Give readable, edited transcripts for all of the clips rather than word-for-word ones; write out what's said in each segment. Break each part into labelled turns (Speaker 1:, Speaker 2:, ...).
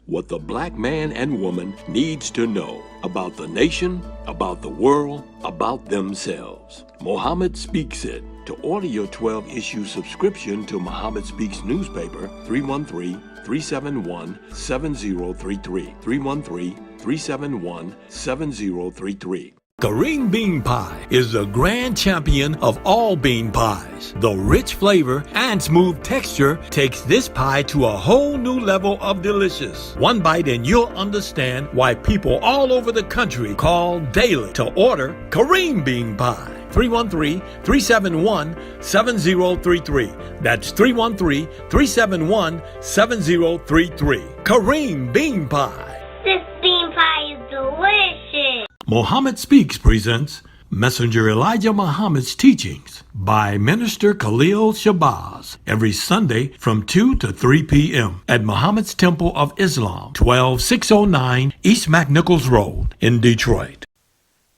Speaker 1: what the black man and woman needs to know about the nation, about the world, about themselves. Muhammad Speaks It. To order your 12-issue subscription to Muhammad Speaks newspaper, 313-371-7033. 313-371-7033. Kareem Bean Pie is the grand champion of all bean pies. The rich flavor and smooth texture takes this pie to a whole new level of delicious. One bite and you'll understand why people all over the country call daily to order Kareem Bean Pie. 313-371-7033. That's 313-371-7033. Kareem Bean Pie.
Speaker 2: This bean pie is delicious.
Speaker 1: Muhammad Speaks presents Messenger Elijah Muhammad's Teachings by Minister Khalil Shabazz every Sunday from 2 to 3 p.m. at Muhammad's Temple of Islam, 12609 East McNichols Road in Detroit.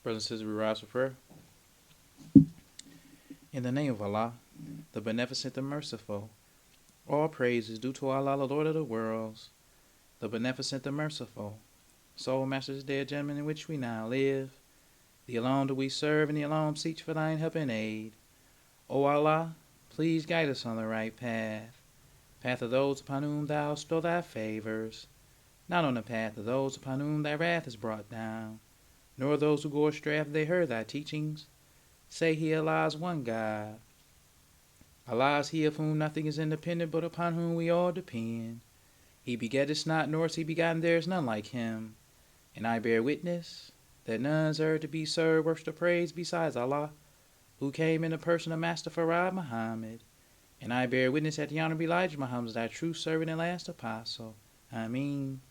Speaker 3: Brothers and sisters, we rise for prayer. In the name of Allah, the Beneficent, the Merciful, all praise is due to Allah, the Lord of the worlds, the Beneficent, the Merciful, Soul Masters, dear gentlemen, in which we now live. Thee alone do we serve, and thee alone seek for thine help and aid. O Allah, please guide us on the right path, path of those upon whom thou bestow thy favors, not on the path of those upon whom thy wrath is brought down, nor those who go astray after they heard thy teachings. Say he, Allah is one God. Allah is he of whom nothing is independent, but upon whom we all depend. He begetteth not, nor is he begotten, there is none like him. And I bear witness that none is to be served, worship, or praise besides Allah, who came in the person of Master Farad Muhammad. And I bear witness that the Honorable Elijah Muhammad is thy true servant and last apostle. Ameen.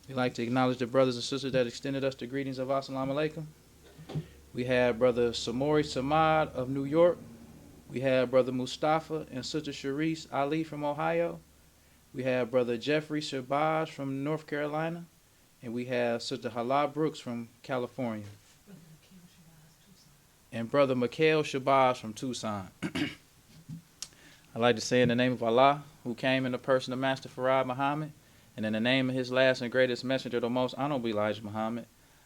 Speaker 3: We'd like to acknowledge the brothers and sisters that extended us the greetings of Assalamu alaikum. We have Brother Samori Samad of New York. We have Brother Mustafa and Sister Sharice Ali from Ohio. We have Brother Jeffrey Shabazz from North Carolina. And we have Sister Hala Brooks from California. And Brother Mikhail Shabazz from Tucson. I'd like to say in the name of Allah, who came in the person of Master Farad Muhammad, and in the name of his last and greatest messenger, the most honorable Elijah Muhammad,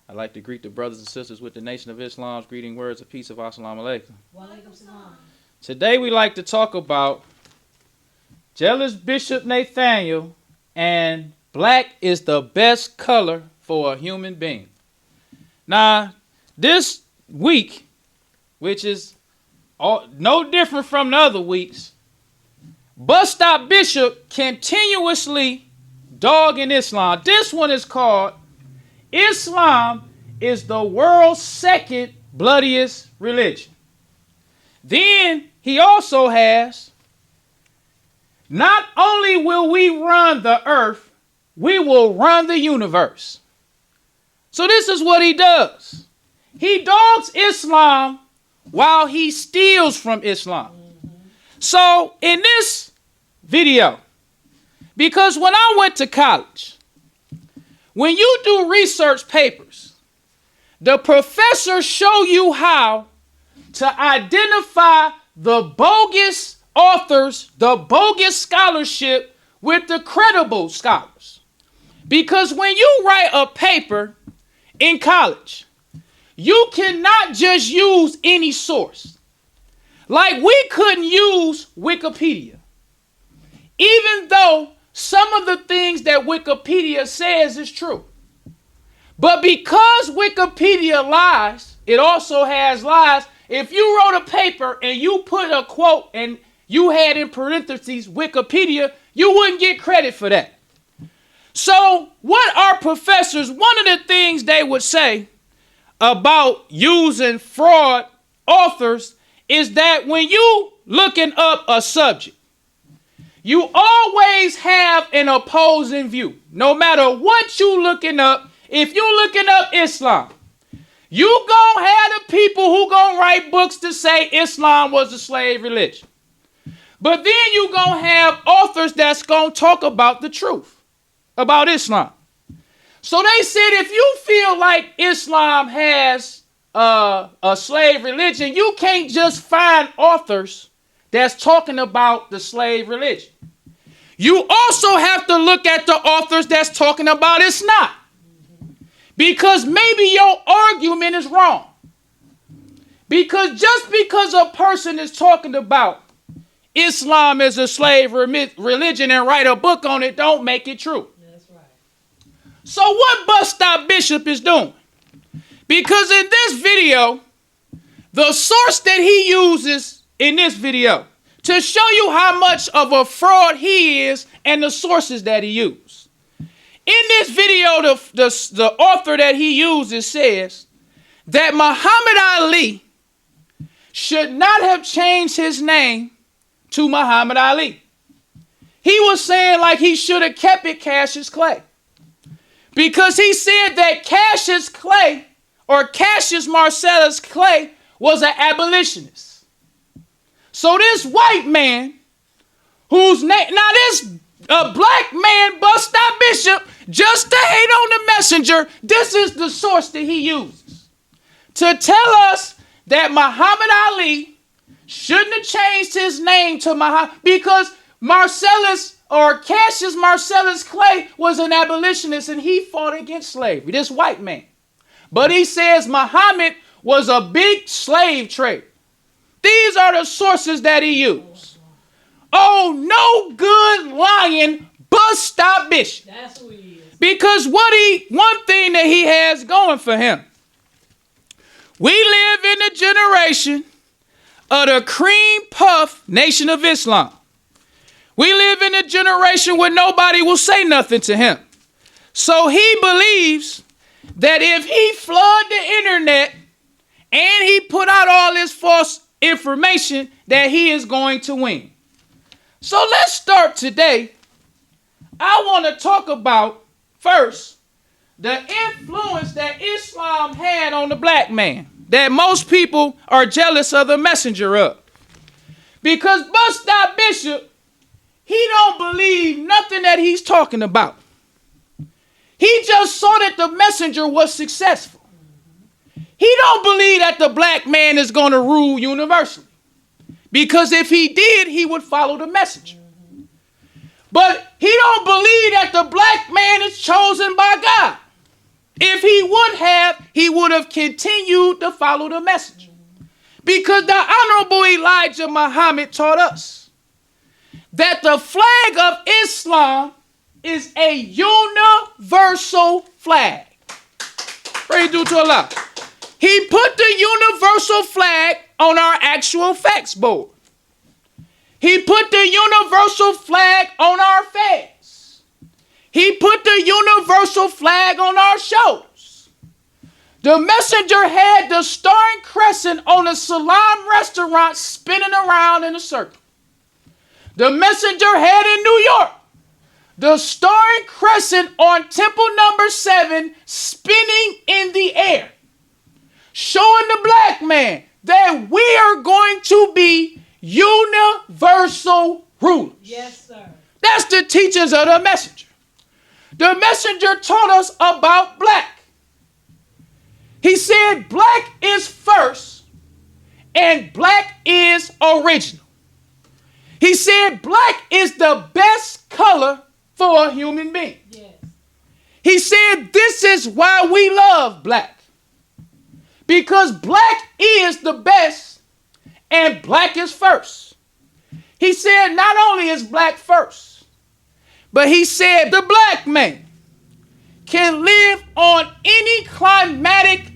Speaker 3: I'd like to greet the brothers and sisters with the Nation of Islam's greeting words of peace of Assalamu alaikum.
Speaker 4: Wa alaikum salam.
Speaker 3: Today we like to talk about jealous Bishop Nathaniel and black is the best color for a human being. Now, this week, which is no different from the other weeks, Bus Stop Bishop continuously dogging Islam. This one is called Islam is the world's second bloodiest religion. Then he also has, not only will we run the earth, we will run the universe. So this is what he does. He dogs Islam while he steals from Islam. So in this video, because when I went to college, when you do research papers, the professors show you how to identify the bogus authors, the bogus scholarship with the credible scholars. Because when you write a paper in college, you cannot just use any source. Like we couldn't use Wikipedia, even though some of the things that Wikipedia says is true. But because Wikipedia lies, it also has lies. If you wrote a paper and you put a quote and you had in parentheses Wikipedia, you wouldn't get credit for that. So what our professors, one of the things they would say about using fraud authors is that when you looking up a subject, you always have an opposing view. No matter what you looking up, if you looking up Islam, you gonna have the people who gonna write books to say Islam was a slave religion. But then you gonna have authors that's gonna talk about the truth about Islam. So they said if you feel like Islam has a slave religion, you can't just find authors that's talking about the slave religion. you also have to look at the authors that's talking about it's not. Because maybe your argument is wrong. Because just because a person is talking about Islam as a slave religion and write a book on it don't make it true.
Speaker 4: That's right.
Speaker 3: So what Bus Stop Bishop is doing? Because in this video, the source that he uses in this video to show you how much of a fraud he is and the sources that he used. In this video, the author that he uses says that Muhammad Ali should not have changed his name to Muhammad Ali. He was saying like he should have kept it Cassius Clay. Because he said that Cassius Clay or Cassius Marcellus Clay was an abolitionist. So this white man whose name, now this black man, Bus Stop Bishop, just to hate on the messenger, this is the source that he uses to tell us that Muhammad Ali shouldn't have changed his name to Muhammad because Marcellus or Cassius Marcellus Clay was an abolitionist and he fought against slavery, this white man. But he says Muhammad was a big slave trader. These are the sources that he used. Oh, no good lying Bus Stop Bishop.
Speaker 4: That's who he is.
Speaker 3: Because one thing that he has going for him, we live in a generation of the cream puff Nation of Islam. We live in a generation where nobody will say nothing to him. So he believes that if he flood the internet and he put out all this false information, that he is going to win. So let's start today. I want to talk about first the influence that Islam had on the black man that most people are jealous of the messenger of. Because Bus Stop Bishop, he don't believe nothing that he's talking about. He just saw that the messenger was successful. He don't believe that the black man is going to rule universally. Because if he did, he would follow the messenger. But he don't believe that the black man is chosen by God. If he would have, he would have continued to follow the messenger. Because the Honorable Elijah Muhammad taught us that the flag of Islam is a universal flag. Praise due to Allah. He put the universal flag on our actual facts board. He put the universal flag on our feds. He put the universal flag on our shoulders. The messenger had the Star and Crescent on a Salam restaurant spinning around in a circle. The messenger had in New York the Star and Crescent on Temple number 7 spinning in the air, showing the black man that we are going to be universal rulers.
Speaker 4: Yes, sir.
Speaker 3: That's the teachings of the messenger. The messenger taught us about black. He said black is first and black is original. He said black is the best color for a human being.
Speaker 4: Yes.
Speaker 3: He said this is why we love black. Because black is the best and black is first. He said not only is black first, but he said the black man can live on any climatic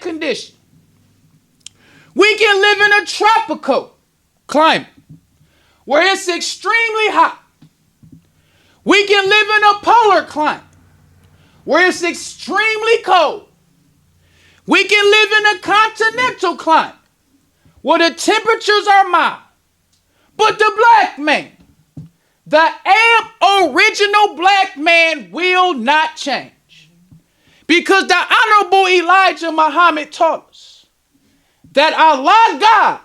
Speaker 3: condition. We can live in a tropical climate where it's extremely hot. We can live in a polar climate where it's extremely cold. We can live in a continental climate where the temperatures are mild. But the black man, the original black man will not change. Because the Honorable Elijah Muhammad taught us that Allah God,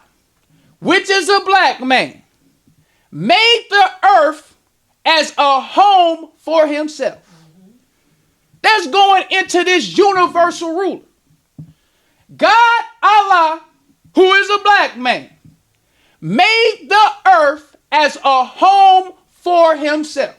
Speaker 3: which is a black man, made the earth as a home for himself. That's going into this universal ruler. God, Allah, who is a black man, made the earth as a home for himself.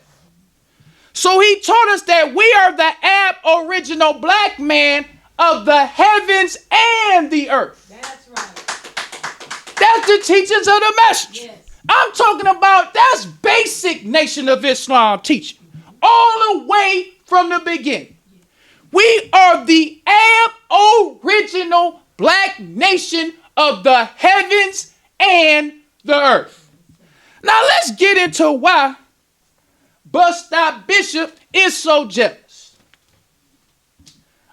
Speaker 3: So he taught us that we are the aboriginal black man of the heavens and the earth.
Speaker 4: That's right.
Speaker 3: That's the teachings of the message.
Speaker 4: Yes.
Speaker 3: I'm talking about that's basic Nation of Islam teaching, all the way from the beginning. We are the aboriginal black nation of the heavens and the earth. Now let's get into why Bus Stop Bishop is so jealous.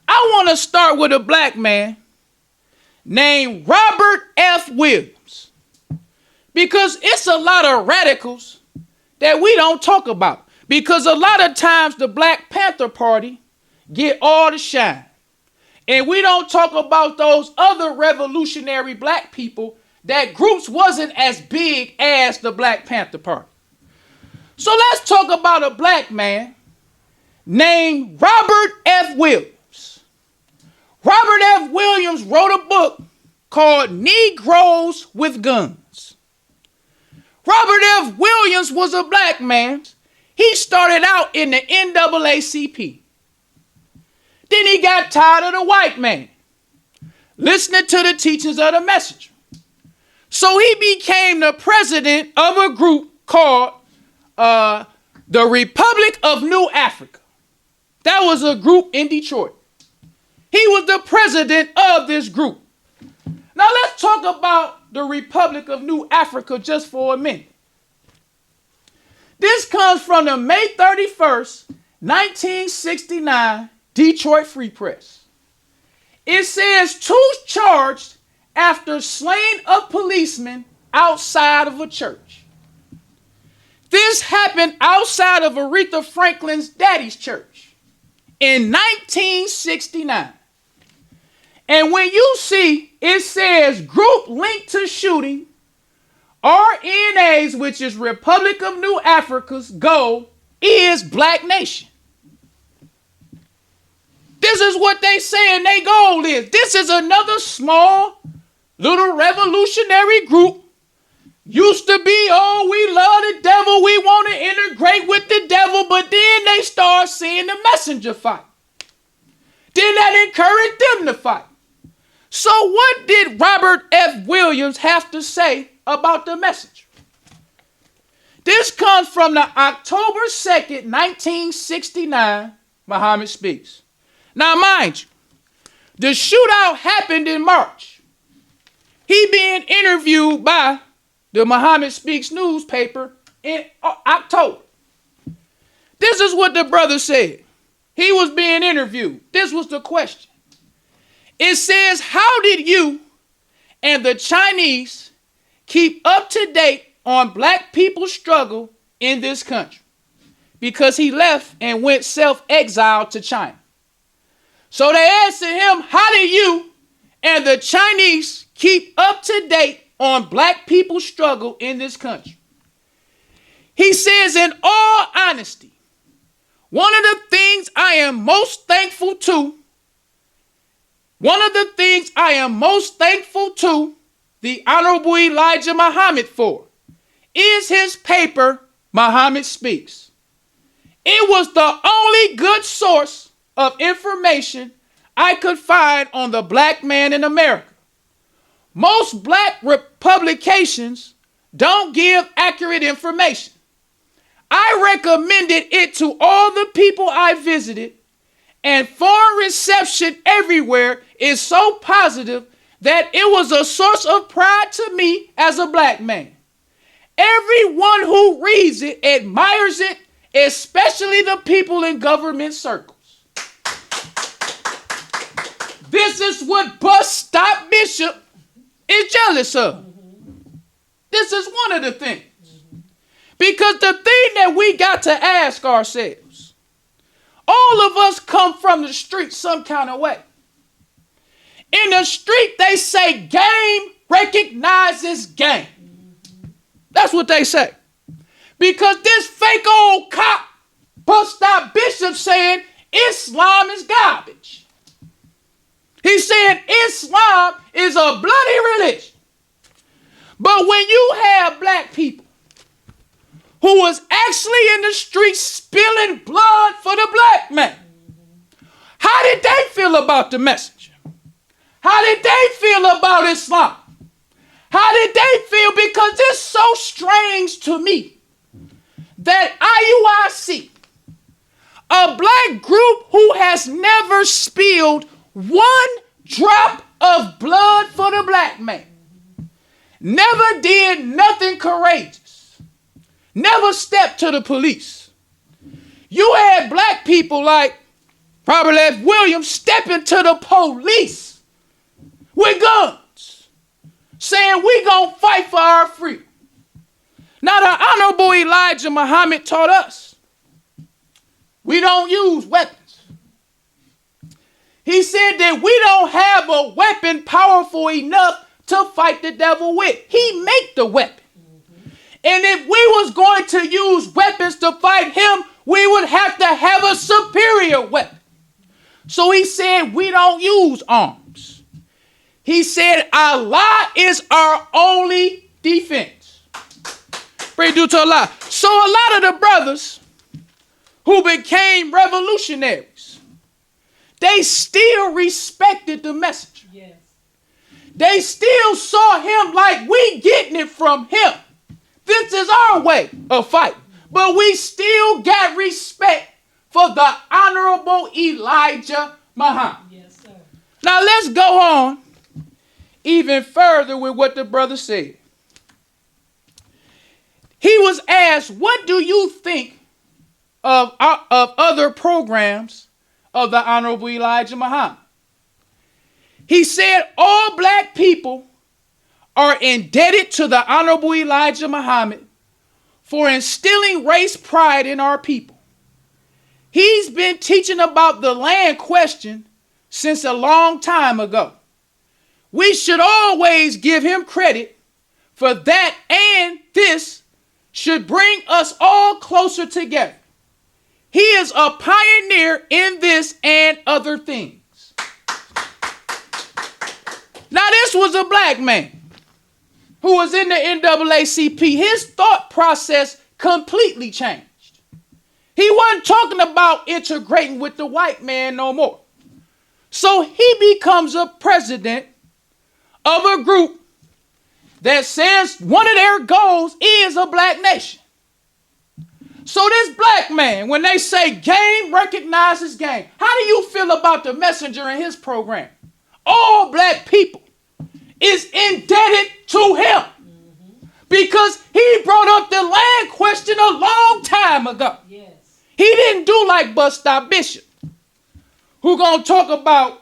Speaker 3: I want to start with a black man named Robert F. Williams, because it's a lot of radicals that we don't talk about, because a lot of times the Black Panther Party get all the shine, and we don't talk about those other revolutionary black people that groups wasn't as big as the Black Panther Party. So let's talk about a black man named Robert F. Williams. Robert F. Williams wrote a book called Negroes with Guns. Robert F. Williams was a black man. He started out in the NAACP. Then he got tired of the white man, listening to the teachings of the messenger. So he became the president of a group called the Republic of New Africa. That was a group in Detroit. He was the president of this group. Now let's talk about the Republic of New Africa just for a minute. This comes from the May 31st, 1969 Detroit Free Press. It says, two charged after slaying a policeman outside of a church. This happened outside of Aretha Franklin's daddy's church in 1969. And when you see, it says group linked to shooting, RNA's, which is Republic of New Africa's goal, is Black Nation. This is what they saying their goal is. This is another small little revolutionary group. Used to be, oh, we love the devil, we want to integrate with the devil, but then they start seeing the messenger fight. Then that encouraged them to fight. So what did Robert F. Williams have to say about the messenger? This comes from the October 2nd, 1969, Muhammad Speaks. Now, mind you, the shootout happened in March. He being interviewed by the Muhammad Speaks newspaper in October. This is what the brother said. He was being interviewed. This was the question. It says, how did you and the Chinese keep up to date on black people's struggle in this country? Because he left and went self-exiled to China. So they asked him, how do you and the Chinese keep up to date on black people's struggle in this country? He says, in all honesty, one of the things I am most thankful to the Honorable Elijah Muhammad for is his paper, Muhammad Speaks. It was the only good source of information I could find on the black man in America. Most black publications don't give accurate information. I recommended it to all the people I visited, and foreign reception everywhere is so positive that it was a source of pride to me as a black man. Everyone who reads it admires it, especially the people in government circles. This is what Bus Stop Bishop is jealous of. This is one of the things. Because the thing that we got to ask ourselves, all of us come from the street some kind of way. In the street, they say game recognizes game. That's what they say. Because this fake old cop, Bus Stop Bishop, saying Islam is garbage. He's saying Islam is a bloody religion. But when you have black people who was actually in the streets spilling blood for the black man. How did they feel about the messenger? How did they feel about Islam? How did they feel? Because it's so strange to me that IUIC, a black group who has never spilled one drop of blood for the black man, never did nothing courageous, never stepped to the police. You had black people like Robert F. Williams stepping to the police with guns, saying we gonna fight for our freedom. Now the Honorable Elijah Muhammad taught us we don't use weapons. He said that we don't have a weapon powerful enough to fight the devil with. He make the weapon. And if we was going to use weapons to fight him, we would have to have a superior weapon. So he said we don't use arms. He said Allah is our only defense. Pray due to Allah. So a lot of the brothers who became revolutionaries, they still respected the messenger.
Speaker 4: Yes.
Speaker 3: They still saw him like we getting it from him. This is our way of fighting. But we still got respect for the Honorable Elijah Muhammad.
Speaker 4: Yes, sir.
Speaker 3: Now let's go on even further with what the brother said. He was asked, what do you think of other programs of the Honorable Elijah Muhammad? He said all black people are indebted to the Honorable Elijah Muhammad for instilling race pride in our people. He's been teaching about the land question since a long time ago. We should always give him credit for that, and this should bring us all closer together. He is a pioneer in this and other things. Now, this was a black man who was in the NAACP. His thought process completely changed. He wasn't talking about integrating with the white man no more. So he becomes a president of a group that says one of their goals is a black nation. So this black man, when they say game recognizes game, how do you feel about the messenger in his program? All black people is indebted to him because he brought up the land question a long time ago.
Speaker 4: Yes.
Speaker 3: He didn't do like Bus Stop Bishop, who gonna talk about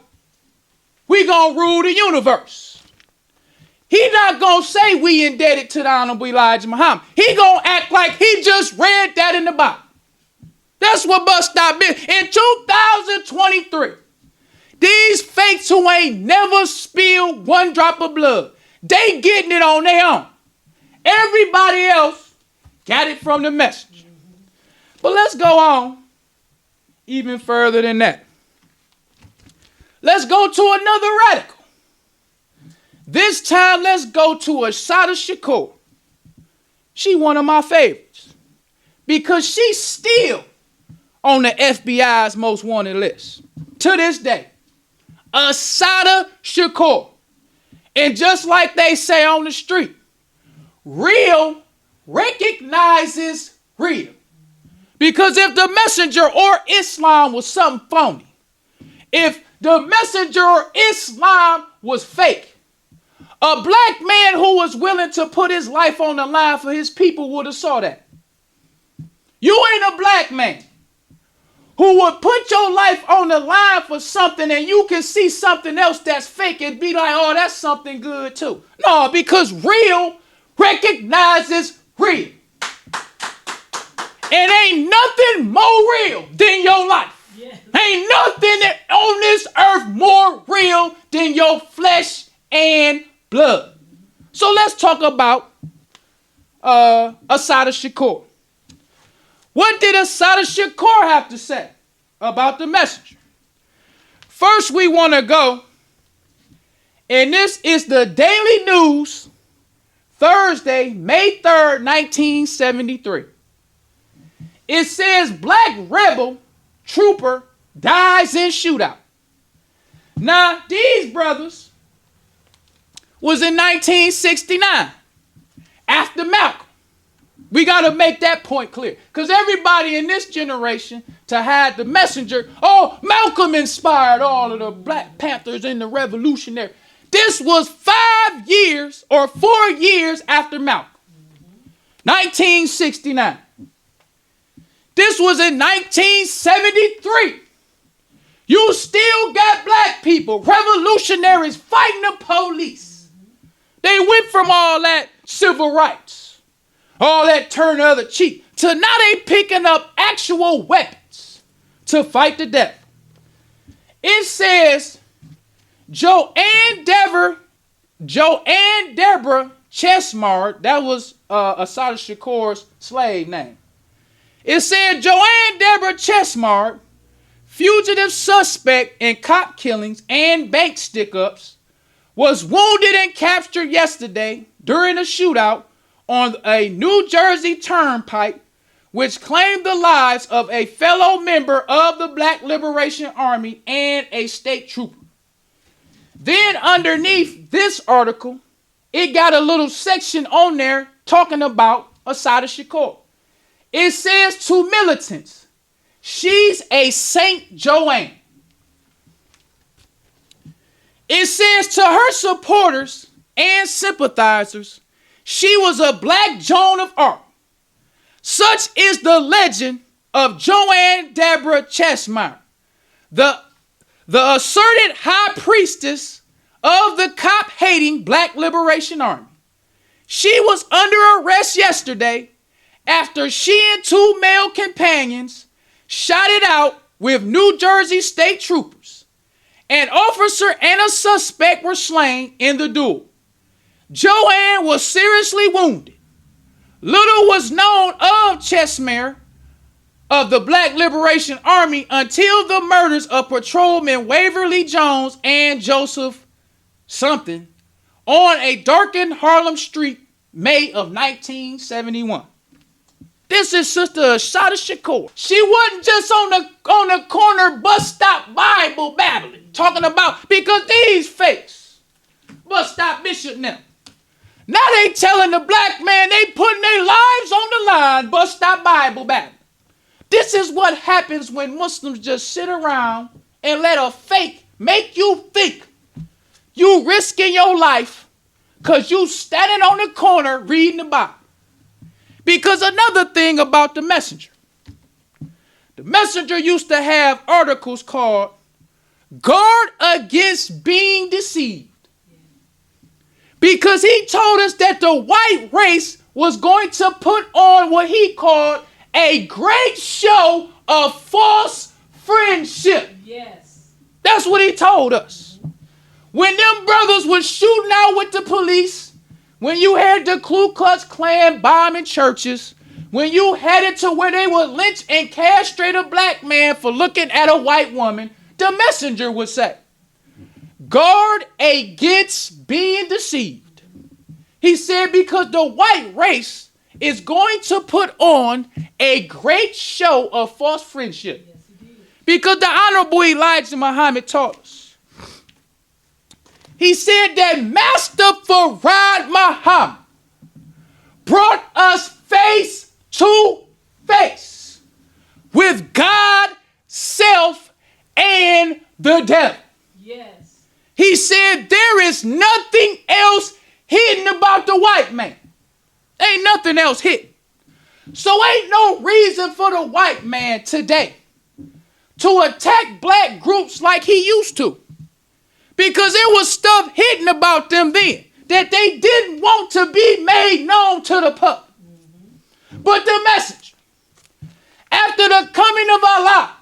Speaker 3: we gonna rule the universe. He not gonna say we indebted to the Honorable Elijah Muhammad. He gonna act like he just read that in the Bible. That's what Bus Stop Bishop. In 2023, these fakes who ain't never spilled one drop of blood, they getting it on their own. Everybody else got it from the messenger. But let's go on even further than that. Let's go to another radical. This time, let's go to Assata Shakur. She one of my favorites because she's still on the FBI's most wanted list to this day. Assata Shakur. And just like they say on the street, real recognizes real. Because if the messenger or Islam was something phony, if the messenger or Islam was fake, a black man who was willing to put his life on the line for his people would have saw that. You ain't a black man who would put your life on the line for something and you can see something else that's fake and be like, oh, that's something good too. No, because real recognizes real. And ain't nothing more real than your life.
Speaker 4: Yes.
Speaker 3: Ain't nothing on this earth more real than your flesh and blood. So let's talk about Assata Shakur. What did Assata Shakur have to say about the messenger? First, we want to go, and this is the Daily News, Thursday, May 3rd, 1973. It says black rebel trooper dies in shootout. Now, these brothers was in 1969 after Malcolm. We got to make that point clear. Because everybody in this generation to hide the messenger, oh, Malcolm inspired all of the Black Panthers and the revolutionary. This was 5 years or 4 years after Malcolm. 1969. This was in 1973. You still got black people, revolutionaries fighting the police. They went from all that civil rights, all that turn the other cheek, to now they picking up actual weapons to fight the devil. It says Joanne Deborah Chesmard, that was Assata Shakur's slave name. It said Joanne Deborah Chesmard, fugitive suspect in cop killings and bank stick-ups, was wounded and captured yesterday during a shootout on a New Jersey turnpike, which claimed the lives of a fellow member of the Black Liberation Army and a state trooper. Then underneath this article, it got a little section on there talking about Assata Shakur. It says to militants, she's a Saint Joanne. It says to her supporters and sympathizers, she was a black Joan of Arc. Such is the legend of Joanne Deborah Chesmard, the asserted high priestess of the cop-hating Black Liberation Army. She was under arrest yesterday after she and 2 male companions shot it out with New Jersey state troopers. An officer and a suspect were slain in the duel. Joanne was seriously wounded. Little was known of Chesmere of the Black Liberation Army until the murders of Patrolman Waverly Jones and Joseph something on a darkened Harlem street, May of 1971. This is Sister Assata Shakur. She wasn't just on the corner bus stop Bible babbling, talking about, because these fakes, bus stop bishop now. Now they telling the black man they putting their lives on the line, bus stop Bible babbling. This is what happens when Muslims just sit around and let a fake make you think you risking your life because you standing on the corner reading the Bible. Because another thing about the messenger used to have articles called Guard Against Being Deceived. Because he told us that the white race was going to put on what he called a great show of false friendship.
Speaker 4: Yes.
Speaker 3: That's what he told us. When them brothers was shooting out with the police, when you had the Ku Klux Klan bombing churches, when you headed to where they would lynch and castrate a black man for looking at a white woman, the messenger would say, guard against being deceived. He said because the white race is going to put on a great show of false friendship. Yes, because the Honorable Elijah Muhammad taught us. He said that Master Farad Muhammad brought us face to face with God, self, and the devil.
Speaker 4: Yes.
Speaker 3: He said there is nothing else hidden about the white man. Ain't nothing else hidden. So ain't no reason for the white man today to attack black groups like he used to. Because there was stuff hidden about them then that they didn't want to be made known to the public. Mm-hmm. But the message, after the coming of Allah,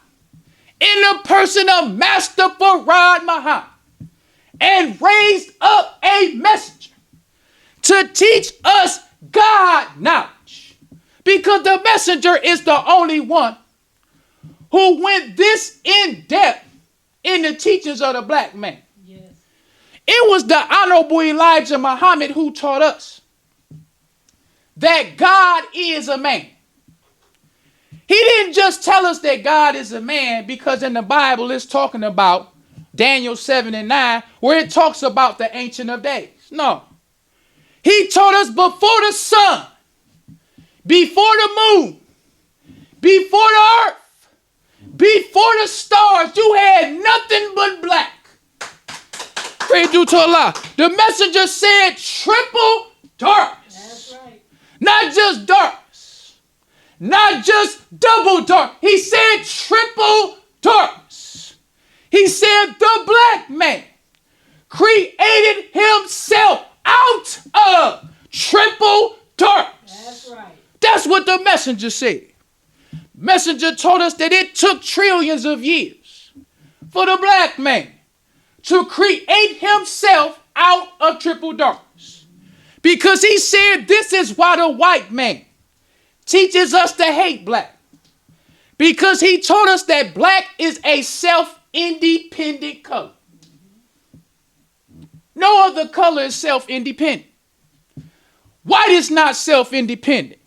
Speaker 3: in the person of Master Farad Muhammad, and raised up a messenger to teach us God knowledge. Because the messenger is the only one who went this in depth in the teachings of the black man. It was the Honorable Elijah Muhammad who taught us that God is a man. He didn't just tell us that God is a man, because in the Bible it's talking about Daniel 7 and 9, where it talks about the Ancient of Days. No. He told us before the sun, before the moon, before the earth, before the stars, you had nothing but black. Praise due to Allah. The messenger said triple darkness.
Speaker 4: That's right.
Speaker 3: Not just darkness. Not just double dark. He said triple darkness. He said the black man created himself out of triple darkness.
Speaker 4: That's right.
Speaker 3: That's what the messenger said. Messenger told us that it took trillions of years for the black man to create himself out of triple darkness. Because he said this is why the white man teaches us to hate black. Because he told us that black is a self-independent color. No other color is self-independent. White is not self-independent.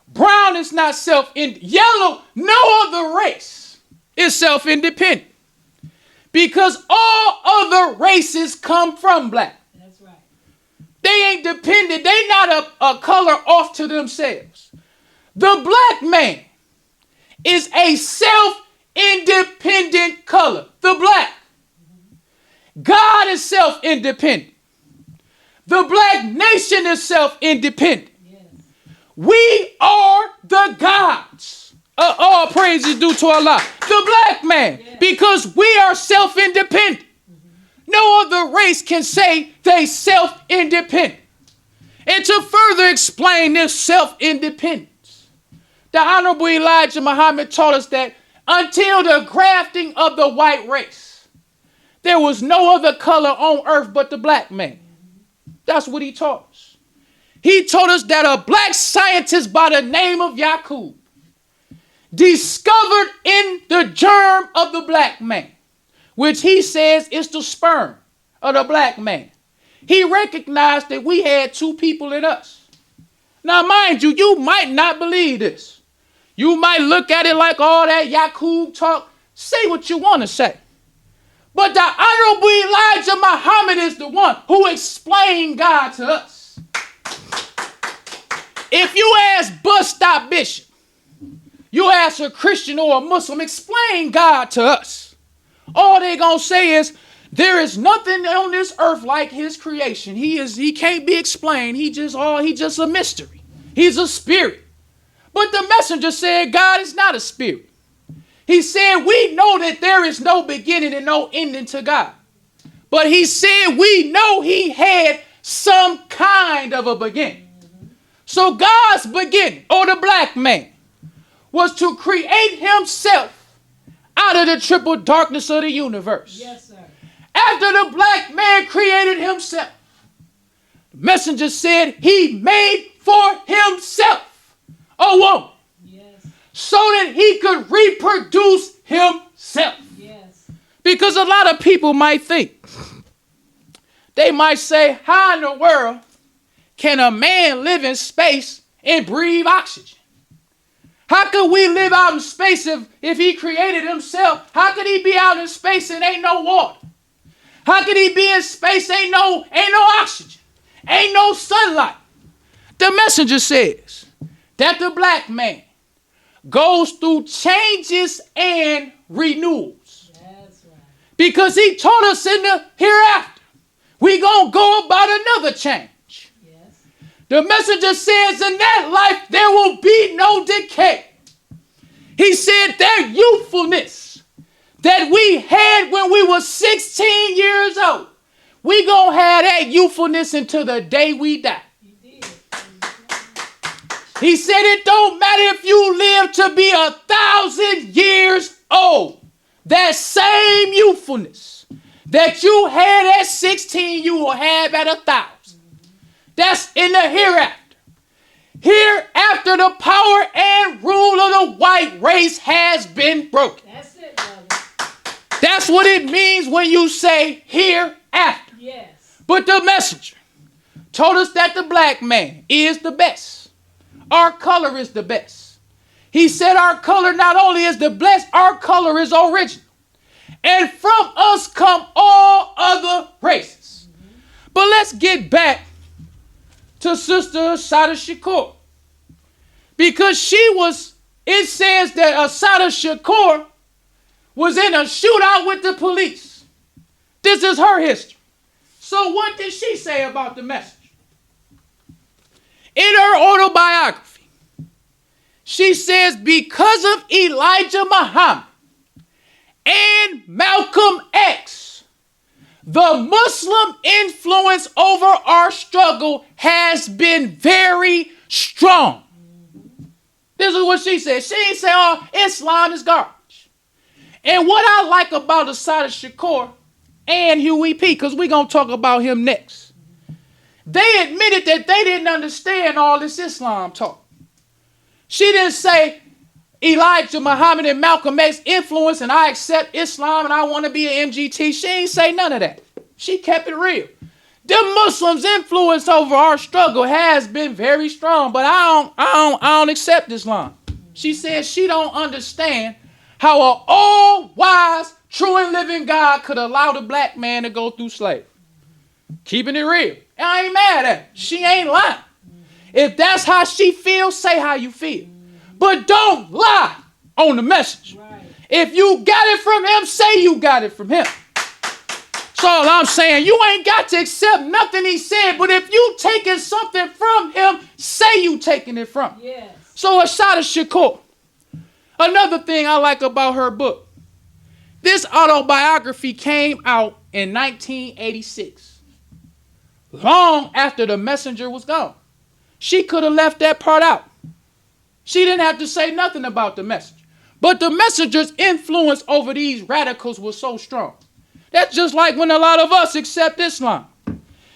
Speaker 3: Brown is not self-independent. Yellow, no other race is self-independent. Because all other races come from black.
Speaker 4: That's right.
Speaker 3: They ain't dependent. They not a color off to themselves. The black man is a self-independent color. The black. God is self-independent. The black nation is self-independent.
Speaker 4: Yes.
Speaker 3: We are the gods. All praise is due to Allah. The black man.
Speaker 4: Yes.
Speaker 3: Because we are self-independent. No other race can say they self-independent. And to further explain this self-independence, the Honorable Elijah Muhammad taught us that until the grafting of the white race, there was no other color on earth but the black man. That's what he taught us. He told us that a black scientist by the name of Yakub discovered in the germ of the black man, which he says is the sperm of the black man. He recognized that we had two people in us. Now, mind you, you might not believe this. You might look at it like all that Yakub talk. Say what you want to say. But the Honorable Elijah Muhammad is the one who explained God to us. If you ask Bus Stop Bishop, you ask a Christian or a Muslim, explain God to us. All they gonna say is, there is nothing on this earth like his creation. He can't be explained. He just a mystery. He's a spirit. But the messenger said God is not a spirit. He said we know that there is no beginning and no ending to God. But he said we know he had some kind of a beginning. So God's beginning, or the black man, was to create himself out of the triple darkness of the universe.
Speaker 4: Yes, sir.
Speaker 3: After the black man created himself, the messenger said he made for himself a woman.
Speaker 4: Yes.
Speaker 3: So that he could reproduce himself.
Speaker 4: Yes.
Speaker 3: Because a lot of people might think, they might say, how in the world can a man live in space and breathe oxygen? How could we live out in space if he created himself? How could he be out in space and ain't no water? How could he be in space? Ain't no oxygen. Ain't no sunlight. The messenger says that the black man goes through changes and renewals.
Speaker 4: That's right.
Speaker 3: Because he told us in the hereafter, we gonna go about another change.
Speaker 4: Yes.
Speaker 3: The messenger says in that life there will be no decay. He said that youthfulness that we had when we were 16 years old, we gonna have that youthfulness until the day we die.
Speaker 4: He did.
Speaker 3: He said it don't matter if you live to be 1,000 years old. That same youthfulness that you had at 16, you will have at 1,000. That's in the hereafter. Hereafter, the power and rule of the white race has been broken.
Speaker 4: That's it, brother.
Speaker 3: That's what it means when you say hereafter.
Speaker 4: Yes.
Speaker 3: But the messenger told us that the black man is the best. Our color is the best. He said our color not only is the blessed, our color is original. And from us come all other races. But let's get back to Sister Assata Shakur. Because it says that Assata Shakur was in a shootout with the police. This is her history. So what did she say about the message? In her autobiography, she says, because of Elijah Muhammad and Malcolm X, the Muslim influence over our struggle has been very strong. This is what she said. She ain't say, oh, Islam is garbage. And what I like about Assata Shakur and Huey P, because we're going to talk about him next, they admitted that they didn't understand all this Islam talk. She didn't say Elijah Muhammad and Malcolm X influence and I accept Islam and I want to be an MGT. She ain't say none of that. She kept it real. The Muslims' influence over our struggle has been very strong, but I don't accept Islam. She says she don't understand how an all-wise, true and living God could allow the black man to go through slavery. Keeping it real. And I ain't mad at her. She ain't lying. If that's how she feels, say how you feel. But don't lie on the message.
Speaker 4: Right.
Speaker 3: If you got it from him, say you got it from him. That's all I'm saying. You ain't got to accept nothing he said, but if you taking something from him, say you taking it from him.
Speaker 4: Yes.
Speaker 3: So Assata Shakur. Another thing I like about her book. This autobiography came out in 1986. Long after the messenger was gone. She could have left that part out. She didn't have to say nothing about the messenger. But the messenger's influence over these radicals was so strong. That's just like when a lot of us accept Islam.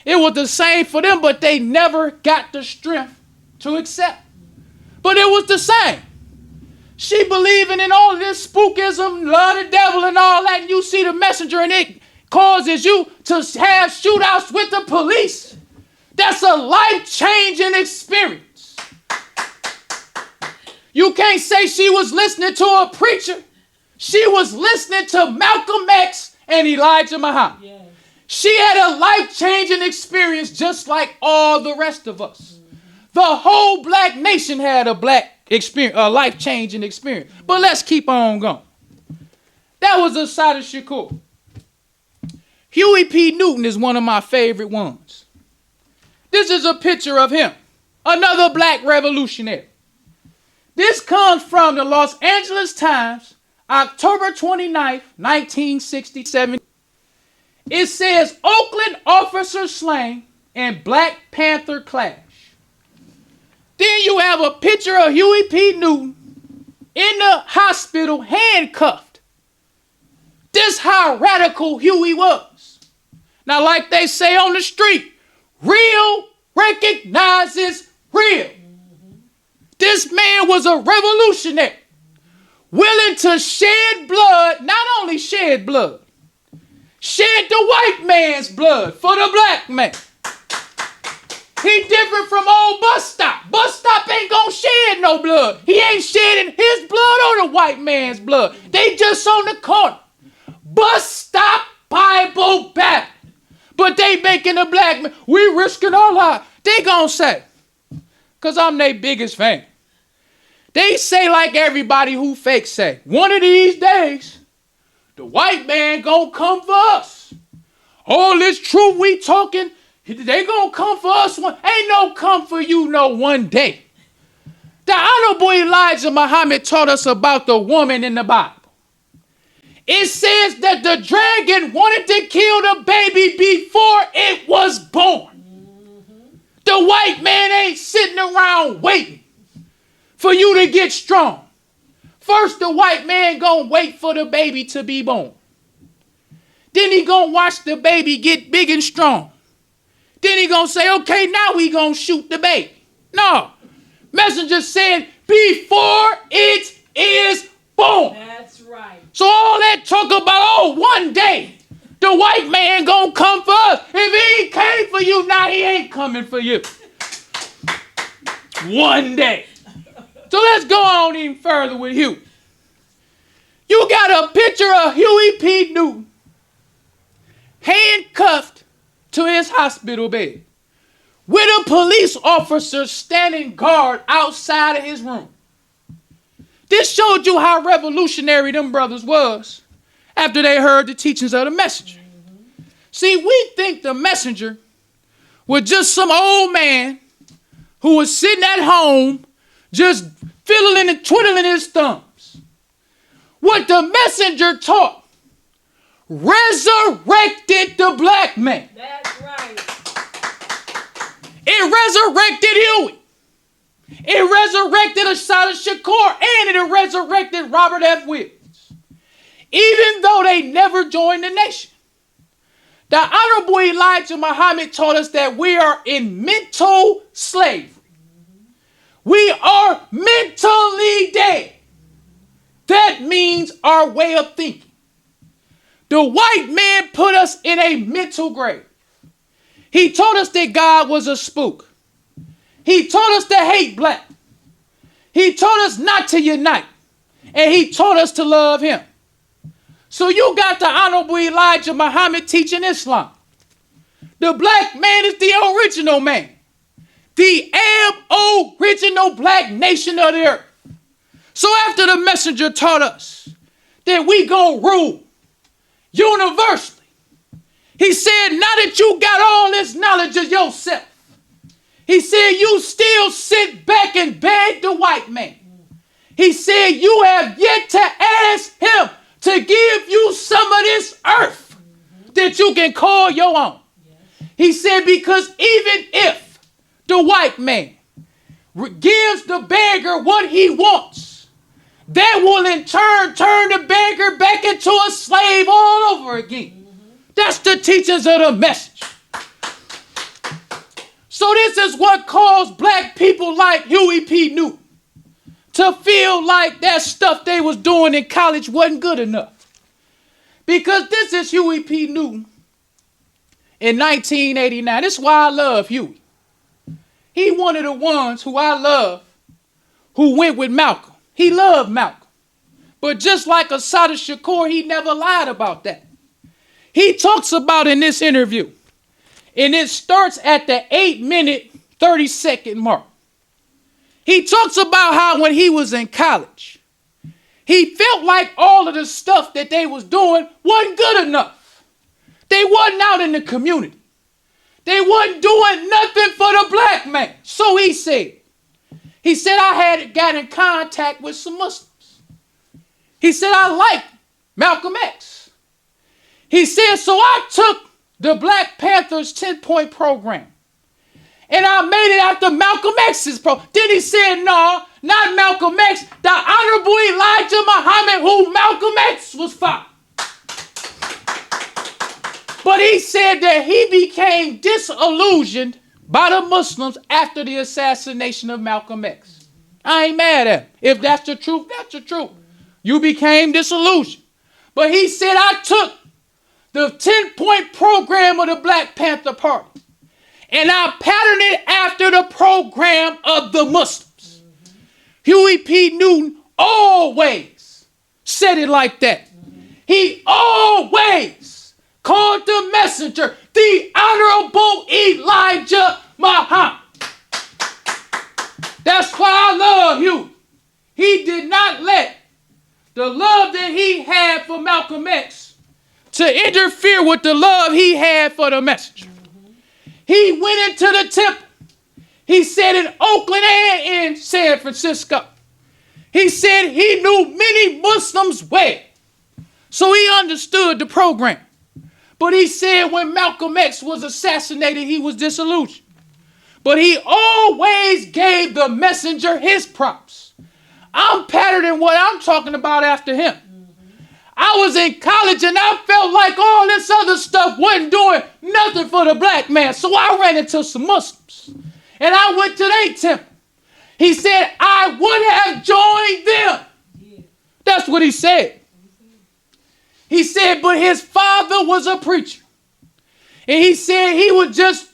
Speaker 3: It was the same for them, but they never got the strength to accept. But it was the same. She believing in all this spookism, love the devil and all that, and you see the messenger and it causes you to have shootouts with the police. That's a life-changing experience. You can't say she was listening to a preacher. She was listening to Malcolm X and Elijah Muhammad.
Speaker 4: Yes.
Speaker 3: She had a life-changing experience just like all the rest of us. The whole black nation had a life-changing experience. But let's keep on going. That was Assata Shakur. Huey P. Newton is one of my favorite ones. This is a picture of him, another black revolutionary. This comes from the Los Angeles Times, October 29th, 1967. It says, Oakland officer slain in Black Panther clash. Then you have a picture of Huey P. Newton in the hospital handcuffed. This how radical Huey was. Now, like they say on the street, real recognizes real. This man was a revolutionary, willing to shed blood, not only shed blood, shed the white man's blood for the black man. He different from old Bus Stop. Bus Stop ain't gonna shed no blood. He ain't shedding his blood or the white man's blood. They just on the corner. Bus Stop Bible Baptist. But they making the black man, we risking our life. They gonna say, because I'm their biggest fan. They say like everybody who fake say, one of these days, the white man gonna come for us. All this truth we talking, they gonna come for us. Ain't no come for you no one day. The Honorable Elijah Muhammad taught us about the woman in the Bible. It says that the dragon wanted to kill the baby before it was born. The white man ain't sitting around waiting for you to get strong. First, the white man gonna wait for the baby to be born. Then he gonna watch the baby get big and strong. Then he gonna say, okay, now we gonna shoot the baby. No. Messenger said, before it is born.
Speaker 4: That's right.
Speaker 3: So all that talk about, oh, one day the white man gonna come for us. If he ain't came for you, now he ain't coming for you. One day. So let's go on even further with Huey. You got a picture of Huey P. Newton handcuffed to his hospital bed with a police officer standing guard outside of his room. This showed you how revolutionary them brothers was after they heard the teachings of the messenger. See, we think the messenger was just some old man who was sitting at home just fiddling and twiddling his thumbs. What the messenger taught resurrected the black man.
Speaker 4: That's right.
Speaker 3: It resurrected Huey. It resurrected Asada Shakur, and it resurrected Robert F. Williams. Even though they never joined the nation. The Honorable Elijah Muhammad taught us that we are in mental slavery. We are mentally dead. That means our way of thinking. The white man put us in a mental grave. He told us that God was a spook. He told us to hate black. He told us not to unite. And he taught us to love him. So you got the Honorable Elijah Muhammad teaching Islam. The black man is the original man. The original black nation of the earth. So after the messenger taught us that we gonna rule universally, he said, now that you got all this knowledge of yourself, he said, you still sit back and beg the white man. He said, you have yet to ask him to give you some of this earth that you can call your own. He said, because even if the white man gives the beggar what he wants, that will in turn turn the beggar back into a slave all over again. That's the teachings of the message. So this is what caused black people like Huey P. Newton to feel like that stuff they was doing in college wasn't good enough. Because this is Huey P. Newton in 1989. This is why I love Huey. He one of the ones who I love who went with Malcolm. He loved Malcolm. But just like Asada Shakur, he never lied about that. He talks about in this interview, and it starts at the 8-minute, 30-second mark. He talks about how when he was in college, he felt like all of the stuff that they was doing wasn't good enough. They wasn't out in the community. They wasn't doing nothing for the black man. So he said, I had got in contact with some Muslims. He said, I liked Malcolm X. He said, so I took the Black Panthers 10-point program and I made it after Malcolm X's program. Then he said, no, not Malcolm X, the Honorable Elijah Muhammad, who Malcolm X was following. But he said that he became disillusioned by the Muslims after the assassination of Malcolm X. I ain't mad at him. If that's the truth, that's the truth. You became disillusioned. But he said, I took the 10-point program of the Black Panther Party and I patterned it after the program of the Muslims. Huey P. Newton always said it like that. He always called the messenger the Honorable Elijah Muhammad. That's why I love you. He did not let the love that he had for Malcolm X to interfere with the love he had for the messenger. He went into the temple. He said in Oakland and in San Francisco. He said he knew many Muslims well. So he understood the program. But he said when Malcolm X was assassinated, he was disillusioned. But he always gave the messenger his props. I'm patterning what I'm talking about after him. I was in college and I felt like all this other stuff wasn't doing nothing for the black man. So I ran into some Muslims and I went to their temple. He said, I would have joined them. That's what he said. He said, but his father was a preacher. And he said he would just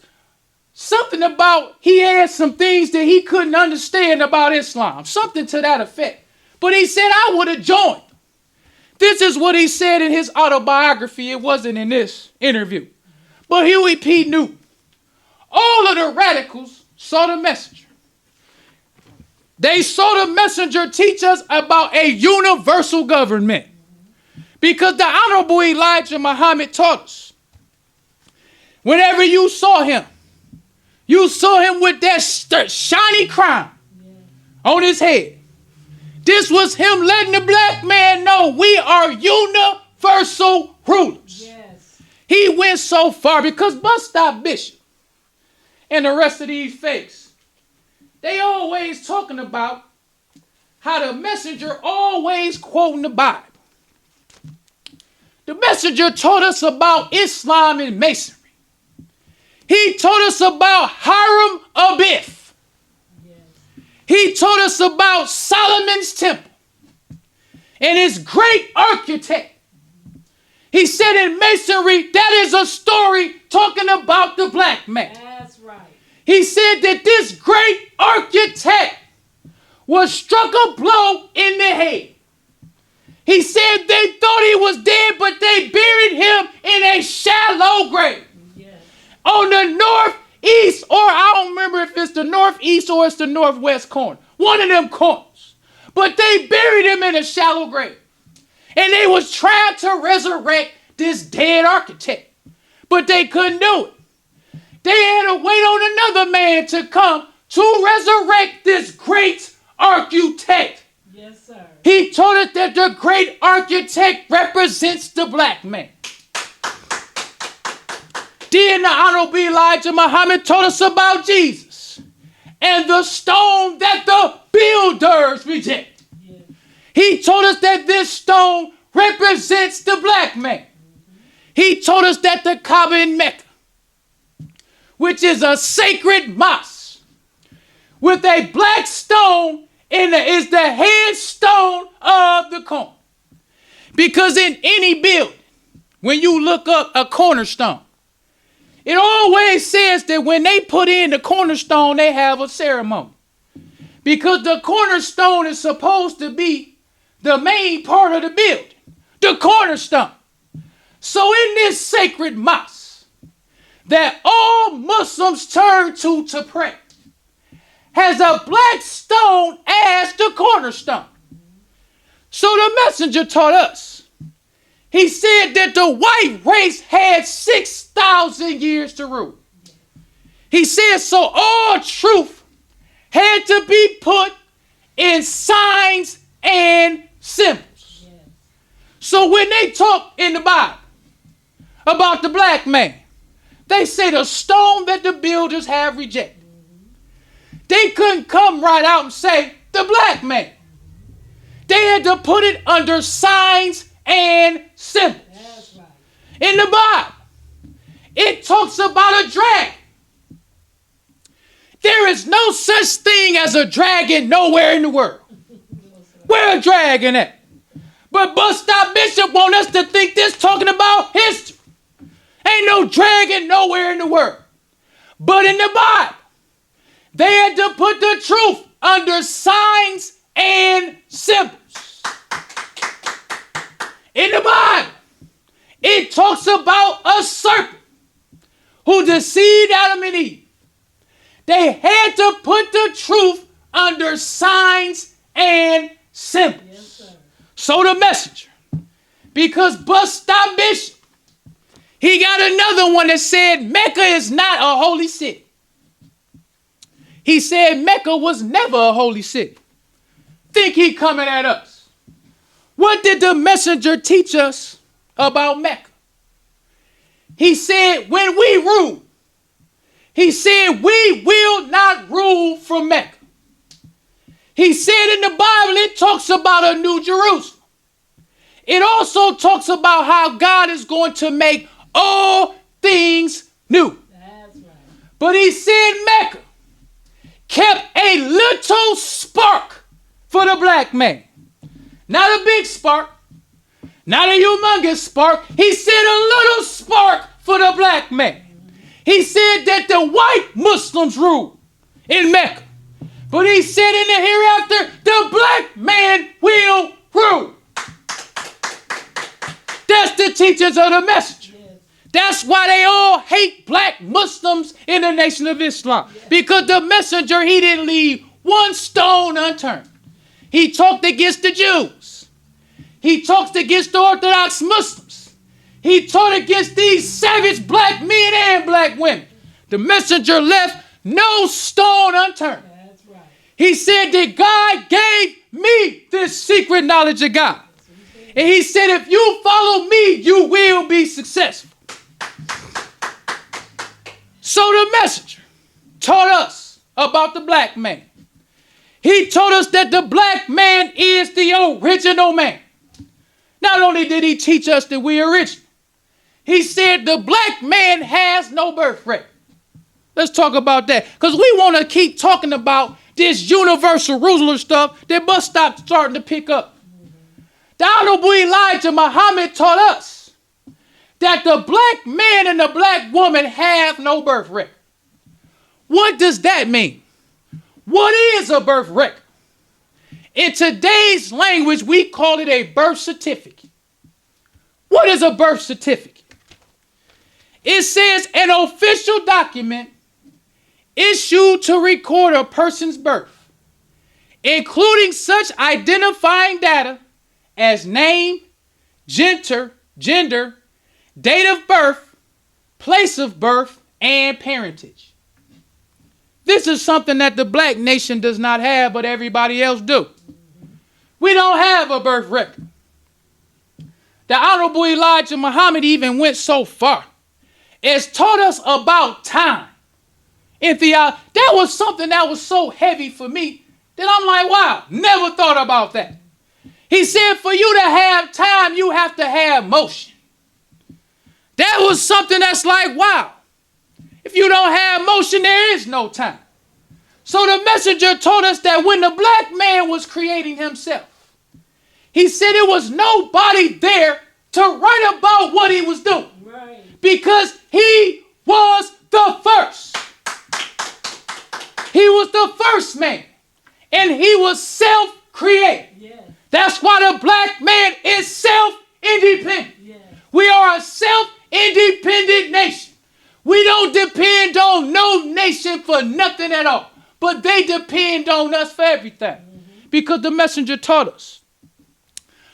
Speaker 3: something about he had some things that he couldn't understand about Islam, something to that effect. But he said, I would have joined. This is what he said in his autobiography. It wasn't in this interview. But Huey P. Newton, all of the radicals saw the messenger. They saw the messenger teach us about a universal government. Because the Honorable Elijah Muhammad taught us, whenever you saw him with that shiny crown on his head. This was him letting the black man know we are universal rulers.
Speaker 4: Yes.
Speaker 3: He went so far because Bus Stop Bishop and the rest of these fakes, they always talking about how the messenger always quoting the Bible. The messenger taught us about Islam and Masonry. He taught us about Hiram Abiff. He taught us about Solomon's temple and his great architect. He said in Masonry, that is a story talking about the black man.
Speaker 4: That's right.
Speaker 3: He said that this great architect was struck a blow in the head. He said they thought he was dead, but they buried him in a shallow grave.
Speaker 4: Yes.
Speaker 3: On the northeast, or I don't remember if it's the northeast or it's the northwest corner. One of them corners. But they buried him in a shallow grave. And they was trying to resurrect this dead architect. But they couldn't do it. They had to wait on another man to come to resurrect this great architect.
Speaker 4: Yes, sir.
Speaker 3: He told us that the great architect represents the black man. Then the Honorable Elijah Muhammad told us about Jesus and the stone that the builders reject.
Speaker 4: Yes.
Speaker 3: He told us that this stone represents the black man. He told us that the Kaaba in Mecca, which is a sacred mosque with a black stone is the headstone of the corner. Because in any building, when you look up a cornerstone, it always says that when they put in the cornerstone, they have a ceremony. Because the cornerstone is supposed to be the main part of the building, the cornerstone. So in this sacred mosque that all Muslims turn to pray, has a black stone as the cornerstone. So the messenger taught us. He said that the white race had 6,000 years to rule. He said so all truth had to be put in signs and symbols.
Speaker 4: Yes.
Speaker 3: So when they talk in the Bible about the black man, they say the stone that the builders have rejected. They couldn't come right out and say the black man. They had to put it under signs and symbols.
Speaker 4: That's right.
Speaker 3: In the Bible, it talks about a dragon. There is no such thing as a dragon nowhere in the world. Where a dragon at? But Bus Stop Bishop want us to think this talking about history. Ain't no dragon nowhere in the world. But in the Bible, they had to put the truth under signs and symbols. In the Bible, it talks about a serpent who deceived Adam and Eve. They had to put the truth under signs and symbols.
Speaker 4: Yes, sir.
Speaker 3: So the messenger, because Bus Stop Bishop, he got another one that said Mecca is not a holy city. He said Mecca was never a holy city. Think he coming at us. What did the messenger teach us about Mecca? He said when we rule, he said we will not rule from Mecca. He said in the Bible it talks about a new Jerusalem. It also talks about how God is going to make all things new.
Speaker 4: That's right.
Speaker 3: But he said Mecca kept a little spark for the black man. Not a big spark, not a humongous spark. He said a little spark for the black man. He said that the white Muslims rule in Mecca. But he said in the hereafter, the black man will rule. That's the teachings of the messenger. That's why they all hate black Muslims in the Nation of Islam. Because the messenger, he didn't leave one stone unturned. He talked against the Jews. He talked against the Orthodox Muslims. He taught against these savage black men and black women. The messenger left no stone unturned.
Speaker 4: That's right.
Speaker 3: He said that God gave me this secret knowledge of God. And he said, if you follow me, you will be successful. So the messenger taught us about the black man. He told us that the black man is the original man. Not only did he teach us that we are original, he said the black man has no birthright. Let's talk about that. Because we want to keep talking about this universal ruler stuff that must stop starting to pick up. The Honorable Elijah Muhammad taught us that the black man and the black woman have no birth record. What does that mean? What is a birth record? In today's language, we call it a birth certificate. What is a birth certificate? It says an official document issued to record a person's birth, including such identifying data as name, gender, date of birth, place of birth, and parentage. This is something that the black nation does not have, but everybody else do. We don't have a birth record. The Honorable Elijah Muhammad even went so far as taught us about time. In theology, that was something that was so heavy for me that I'm like, wow, never thought about that. He said for you to have time, you have to have motion. That was something that's like, wow. If you don't have motion, there is no time. So the messenger told us that when the black man was creating himself, he said it was nobody there to write about what he was doing.
Speaker 4: Right.
Speaker 3: Because he was the first. He was the first man. And he was self-created.
Speaker 4: Yes.
Speaker 3: That's why the black man is self-independent.
Speaker 4: Yes.
Speaker 3: We are a self-independent nation. We don't depend on no nation for nothing at all. But they depend on us for everything. Because the messenger taught us.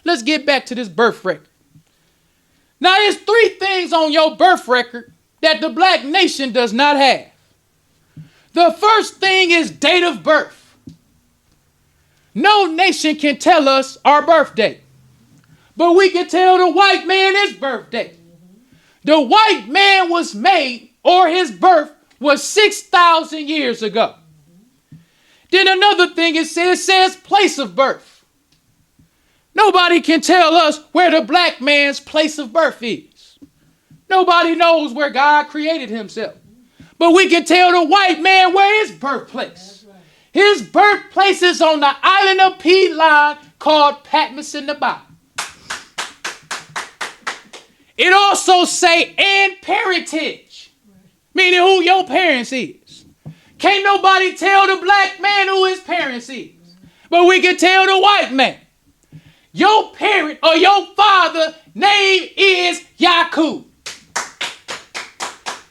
Speaker 3: Let's get back to this birth record. Now, there's 3 things on your birth record that the black nation does not have. The first thing is date of birth. No nation can tell us our birth date. But we can tell the white man his birth date. The white man was made, or his birth was 6,000 years ago. Then another thing it says place of birth. Nobody can tell us where the black man's place of birth is. Nobody knows where God created himself. But we can tell the white man where his birthplace.
Speaker 4: Right.
Speaker 3: His birthplace is on the island of Piedmont called Patmos in the Bible. It also say and parentage, meaning who your parents is. Can't nobody tell the black man who his parents is. But we can tell the white man. Your parent or your father name is Yakub.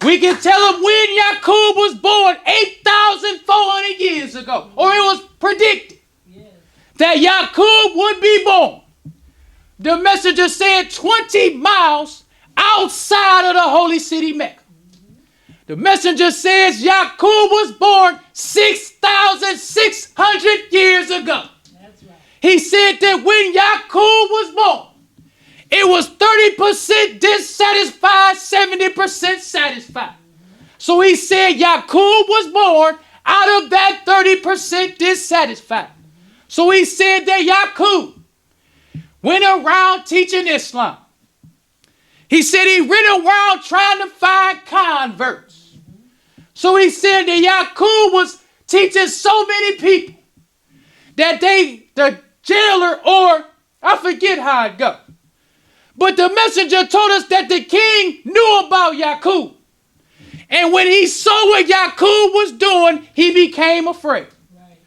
Speaker 3: We can tell him when Yakub was born 8,400 years ago. Or it was predicted that Yakub would be born. The messenger said 20 miles outside of the holy city Mecca. The messenger says Yakub was born 6,600 years ago.
Speaker 4: That's right.
Speaker 3: He said that when Yakub was born, it was 30% dissatisfied, 70% satisfied. So he said Yakub was born out of that 30% dissatisfied. So he said that Yakub went around teaching Islam. He said he went around trying to find converts. So he said that Yakub was teaching so many people that the jailer, or I forget how it goes. But the messenger told us that the king knew about Yakub. And when he saw what Yakub was doing, he became afraid.
Speaker 4: Right.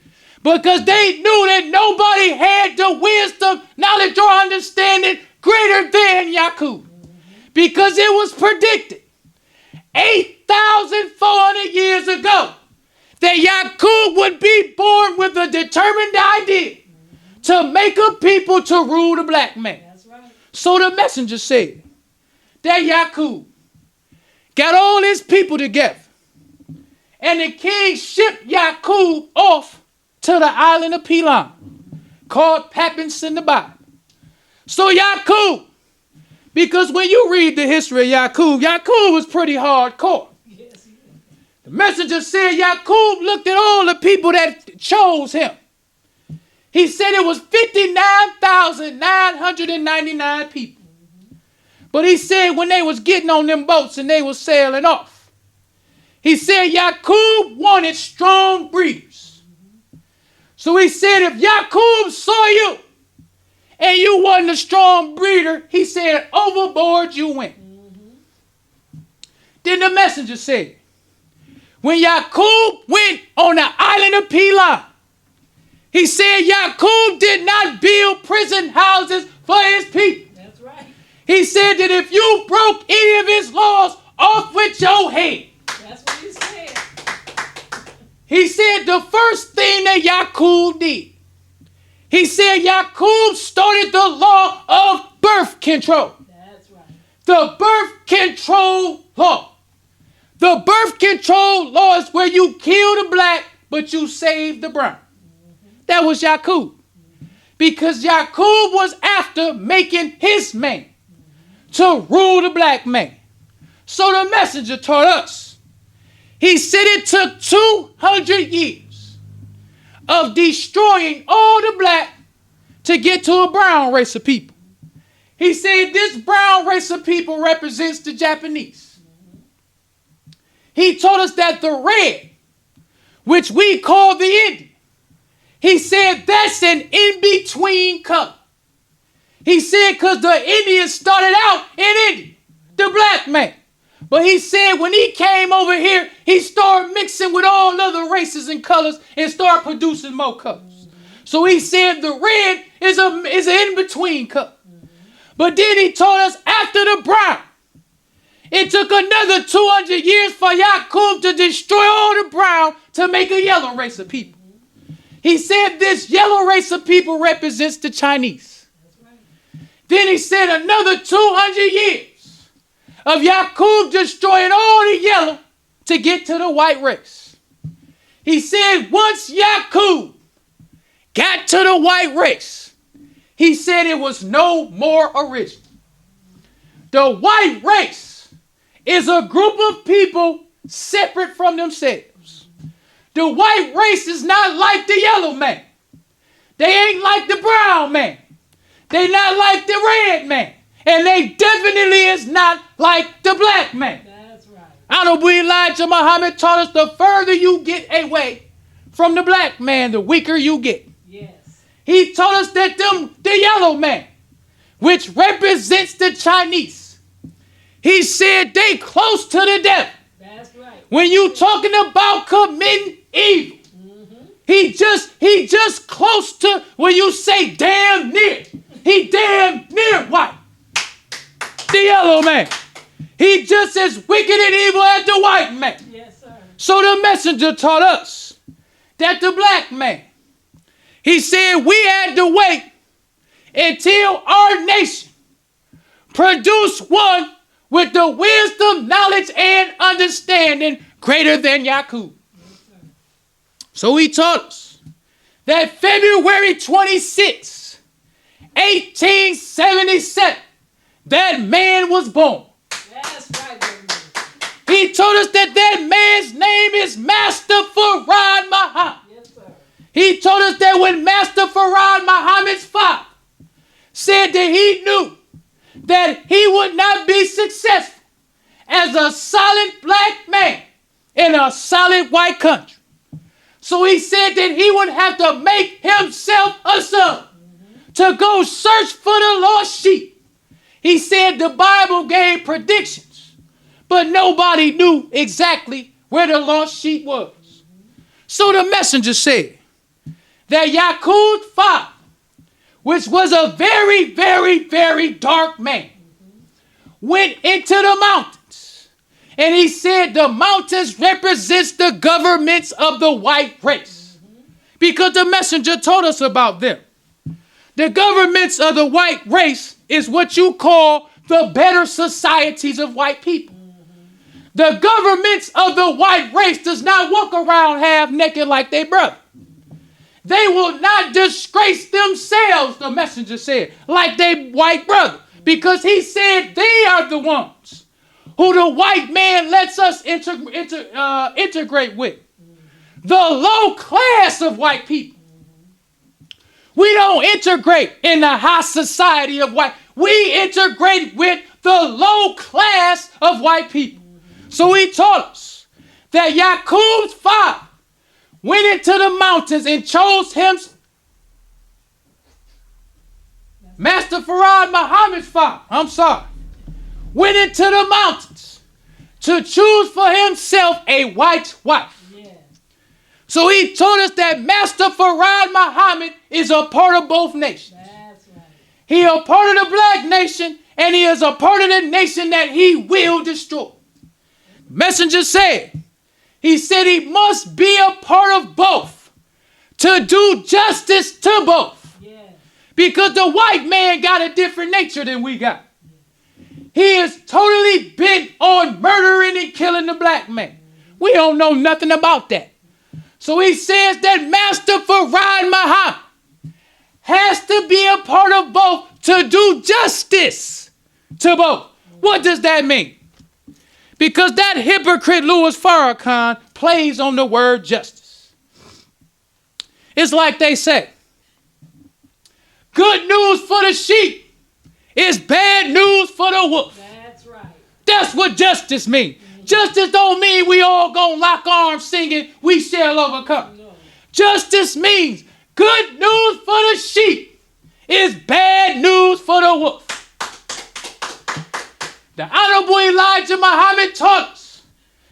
Speaker 3: Because they knew that nobody had the wisdom, knowledge, or understanding greater than Yakub. Because it was predicted 8,400 years ago that Yakub would be born with a determined idea to make a people to rule the black man.
Speaker 4: That's right.
Speaker 3: So the messenger said that Yakub got all his people together, and the king shipped Yakub off to the island of Pelan, called Patmos in the Bible. So Yakub, because when you read the history of Yakub, Yakub was pretty hardcore.
Speaker 4: Yes, he is.
Speaker 3: The messenger said Yakub looked at all the people that chose him. He said it was 59,999 people. But he said when they was getting on them boats and they was sailing off, he said Yakub wanted strong breeders. So he said if Yakub saw you and you wasn't a strong breeder, he said overboard you went. Then the messenger said, when Yakub went on the island of Pelan, he said Yakub did not build prison houses for his people.
Speaker 4: That's right.
Speaker 3: He said that if you broke any of his laws, off with your head.
Speaker 4: That's what he said.
Speaker 3: He said the first thing that Yakub did, he said Yakub started the law of birth control.
Speaker 4: That's right.
Speaker 3: The birth control law. The birth control law is where you kill the black, but you save the brown. That was Yakub. Because Yakub was after making his man to rule the black man. So the messenger taught us. He said it took 200 years of destroying all the black to get to a brown race of people. He said this brown race of people represents the Japanese. He told us that the red, which we call the Indian, he said that's an in-between color. He said because the Indians started out in India, the black man. But he said when he came over here, he started mixing with all other races and colors and started producing more colors. So he said the red is an in-between color. But then he told us after the brown, it took another 200 years for Yakub to destroy all the brown to make a yellow race of people. He said this yellow race of people represents the Chinese.
Speaker 4: That's right.
Speaker 3: Then he said another 200 years of Yakub destroying all the yellow to get to the white race. He said once Yakub got to the white race, he said it was no more original. The white race is a group of people separate from themselves. The white race is not like the yellow man. They ain't like the brown man. They not like the red man. And they definitely is not like the black man.
Speaker 4: That's right.
Speaker 3: Honorable Elijah Muhammad taught us the further you get away from the black man, the weaker you get.
Speaker 4: Yes.
Speaker 3: He told us that the yellow man, which represents the Chinese, he said they close to the devil.
Speaker 4: That's right.
Speaker 3: When you talking about committing evil, he just close to when you say damn near. He damn near white. The yellow man. He just as wicked and evil as the white man.
Speaker 4: Yes, sir.
Speaker 3: So the messenger taught us that the black man, he said we had to wait until our nation produced one with the wisdom, knowledge, and understanding greater than Yakub. So he taught us that February 26, 1877, that man was born.
Speaker 4: That's right, baby.
Speaker 3: He told us that man's name is Master Farad Muhammad.
Speaker 4: Yes, sir.
Speaker 3: He told us that when Master Farad Muhammad's father said that he knew that he would not be successful as a solid black man in a solid white country. So he said that he would have to make himself a son to go search for the lost sheep. He said the Bible gave predictions but nobody knew exactly where the lost sheep was. So the messenger said that Yakub's father, which was a very, very, very dark man, went into the mountains. And he said the mountains represents the governments of the white race. Because the messenger told us about them. The governments of the white race is what you call the better societies of white people. The governments of the white race does not walk around half naked like they brother. They will not disgrace themselves, the messenger said, like they white brother. Because he said they are the ones who the white man lets us integrate with. The low class of white people. We don't integrate in the high society of white. We integrate with the low class of white people. So he taught us that Yakub's father went into the mountains and chose him. Master Farad Muhammad's father, went into the mountains to choose for himself a white wife. Yeah. So he told us that Master Farad Muhammad is a part of both nations. That's right. He is a part of the black nation, and he is a part of the nation that he will destroy. Messenger said, he said he must be a part of both to do justice to both. Yeah. Because the white man got a different nature than we got. He is totally bent on murdering and killing the black man. We don't know nothing about that. So he says that Master Farad Muhammad has to be a part of both to do justice to both. What does that mean? Because that hypocrite Louis Farrakhan plays on the word justice. It's like they say, good news for the sheep is bad news for the wolf.
Speaker 4: That's right.
Speaker 3: That's what justice means. Justice don't mean we all gonna lock arms singing, we shall overcome. No. Justice means good news for the sheep is bad news for the wolf. The Honorable Elijah Muhammad taught us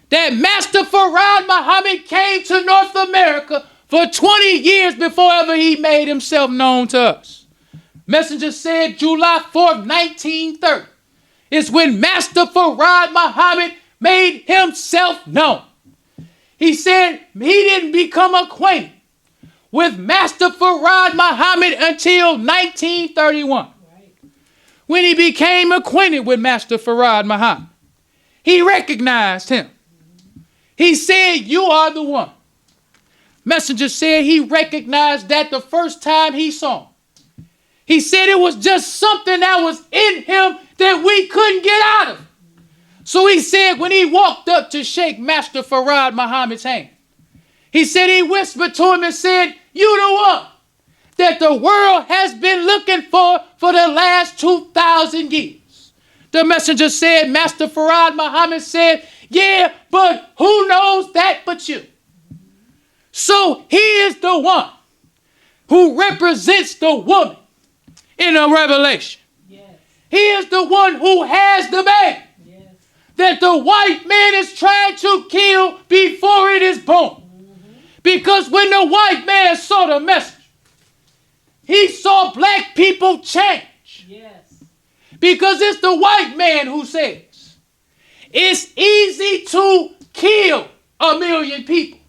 Speaker 3: that Master Farad Muhammad came to North America for 20 years before ever he made himself known to us. Messenger said July 4th, 1930 is when Master Farad Muhammad made himself known. He said he didn't become acquainted with Master Farad Muhammad until 1931. When he became acquainted with Master Farad Muhammad, he recognized him. He said, you are the one. Messenger said he recognized that the first time he saw him. He said it was just something that was in him that we couldn't get out of. So he said when he walked up to shake Master Farad Muhammad's hand, he said he whispered to him and said, you the one that the world has been looking for the last 2,000 years. The messenger said, Master Farad Muhammad said, yeah, but who knows that but you? So he is the one who represents the woman in a revelation. Yes. He is the one who has the baby. Yes. That the white man is trying to kill before it is born. Because when the white man saw the message, he saw black people change. Yes. Because it's the white man who says, it's easy to kill 1 million people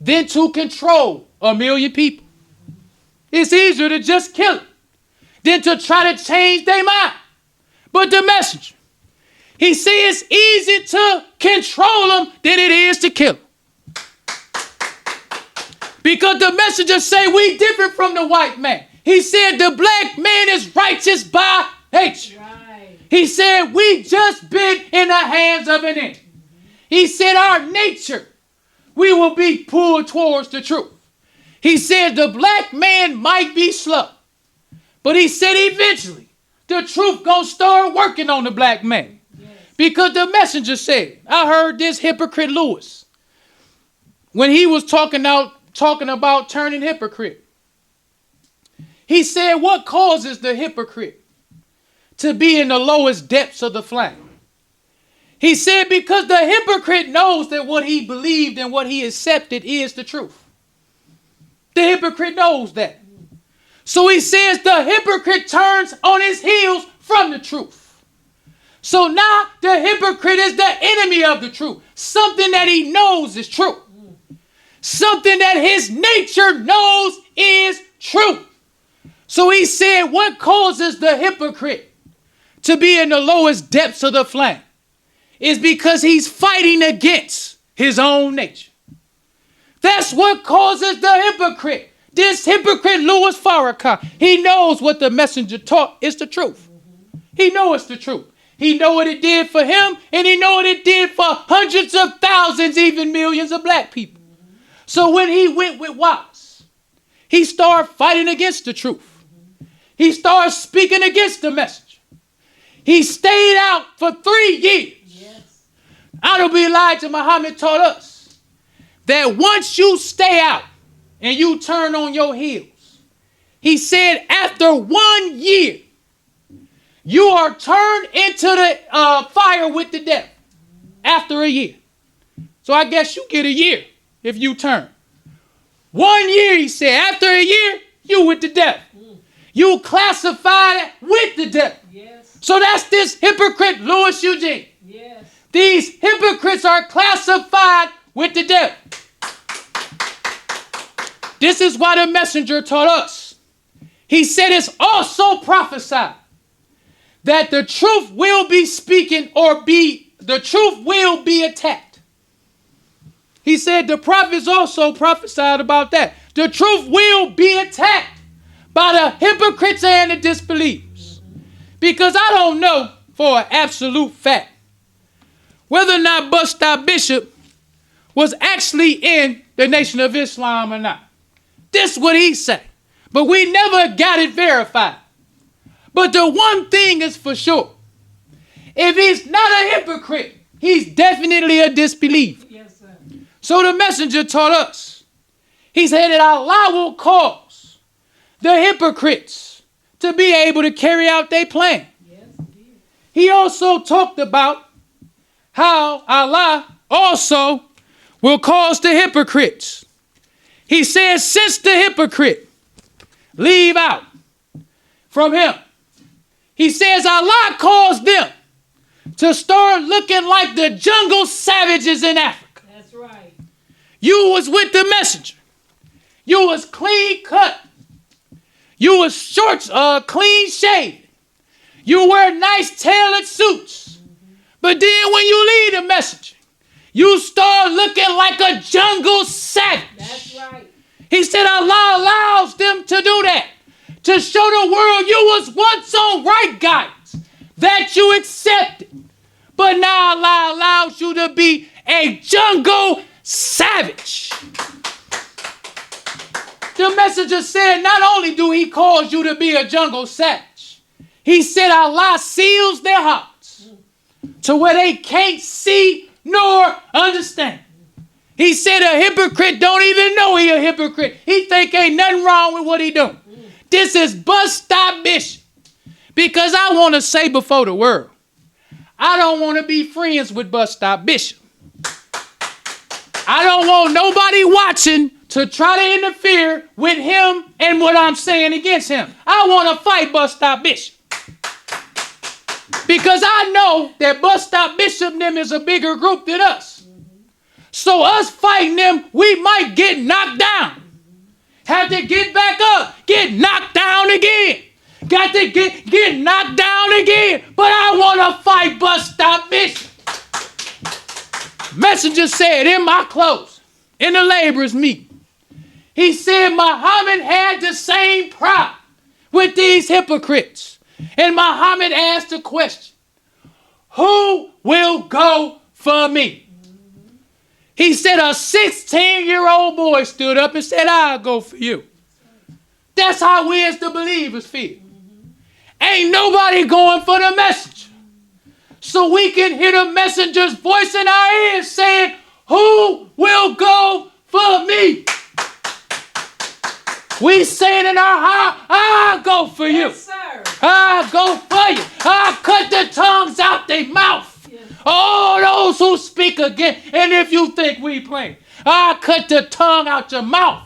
Speaker 3: than to control 1 million people. It's easier to just kill them than to try to change their mind. But the messenger, he says it's easy to control them than it is to kill them. Because the messenger say we different from the white man. He said the black man is righteous by nature. Right. He said we just been in the hands of an enemy. He said our nature, we will be pulled towards the truth. He said the black man might be slow, but he said eventually the truth gonna start working on the black man. Yes. Because the messenger said, I heard this hypocrite Lewis when he was talking about turning hypocrite. He said, what causes the hypocrite to be in the lowest depths of the flame? He said because the hypocrite knows that what he believed and what he accepted is the truth. The hypocrite knows that. So he says the hypocrite turns on his heels from the truth. So now the hypocrite is the enemy of the truth. Something that he knows is true. Something that his nature knows is true. So he said what causes the hypocrite to be in the lowest depths of the flame is because he's fighting against his own nature. That's what causes the hypocrite. This hypocrite, Louis Farrakhan, he knows what the messenger taught is the truth. He knows it's the truth. He know what it did for him, and he know what it did for hundreds of thousands, even millions of black people. So when he went with Watts, he started fighting against the truth. He started speaking against the message. He stayed out for 3 years. Yes. I don't be Elijah Muhammad taught us that once you stay out and you turn on your heels, he said after 1 year, you are turned into the fire with the devil after a year. So I guess you get a year if you turn. 1 year, he said, after a year, you with the devil. You classified with the devil. Yes. So that's this hypocrite, Louis Eugene. Yes. These hypocrites are classified with the devil. This is why the messenger taught us. He said it's also prophesied that the truth will be speaking the truth will be attacked. He said the prophets also prophesied about that. The truth will be attacked by the hypocrites and the disbelievers. Because I don't know for an absolute fact whether or not Bust-Stop Bishop was actually in the Nation of Islam or not. This is what he said. But we never got it verified. But the one thing is for sure. If he's not a hypocrite, he's definitely a disbeliever. Yes, sir. So the messenger taught us. He said that Allah will cause the hypocrites to be able to carry out their plan. Yes, he also talked about how Allah also will cause the hypocrites. He says, since the hypocrite leave out from him, he says Allah caused them to start looking like the jungle savages in Africa. That's right. You was with the messenger. You was clean cut. You was shorts, clean shaved. You wear nice tailored suits. But then when you leave the messenger, you start looking like a jungle savage. That's right. He said Allah allows them to do that, to show the world you was once on right guidance, that you accepted. But now Allah allows you to be a jungle savage. The messenger said not only do he cause you to be a jungle savage, he said Allah seals their hearts to where they can't see nor understand. He said a hypocrite don't even know he a hypocrite. He think ain't nothing wrong with what he doing. This is Bust-Stop Bishop. Because I want to say before the world, I don't want to be friends with Bust-Stop Bishop. I don't want nobody watching to try to interfere with him and what I'm saying against him. I want to fight Bust-Stop Bishop. Because I know that Bust-Stop Bishop and them is a bigger group than us. So us fighting them, we might get knocked down. Have to get back up, get knocked down again. Got to get knocked down again. But I want to fight Bust-Stop Bishop. Messenger said in my clothes, in the laborers' meeting, he said Muhammad had the same problem with these hypocrites. And Muhammad asked the question, who will go for me? He said a 16-year-old boy stood up and said, I'll go for you. That's how we as the believers feel. Ain't nobody going for the messenger. So we can hear the messenger's voice in our ears saying, who will go for me? We saying in our heart, I'll go for you.
Speaker 4: Yes, sir.
Speaker 3: I'll go for you. I'll cut the tongues out their mouth. Yes. Oh, speak again. And if you think we playing, I'll cut the tongue out your mouth,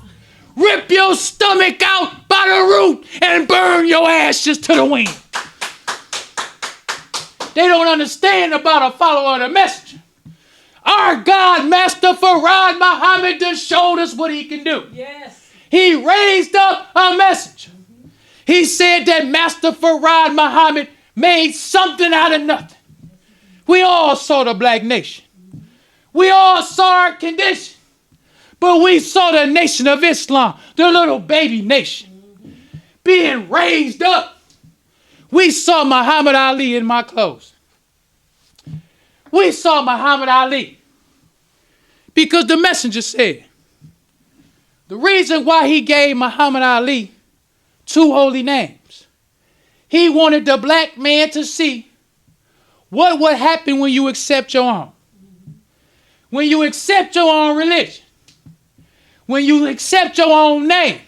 Speaker 3: rip your stomach out by the root, and burn your ashes to the wind. They don't understand about a follower of the messenger. Our God, Master Farad Muhammad, just showed us what he can do.
Speaker 4: Yes.
Speaker 3: He raised up a messenger. He said that Master Farad Muhammad made something out of nothing. We all saw the black nation. We all saw our condition. But we saw the nation of Islam, the little baby nation, being raised up. We saw Muhammad Ali in my clothes. We saw Muhammad Ali because the messenger said the reason why he gave Muhammad Ali 2 holy names, he wanted the black man to see what would happen when you accept your own. When you accept your own religion. When you accept your own name.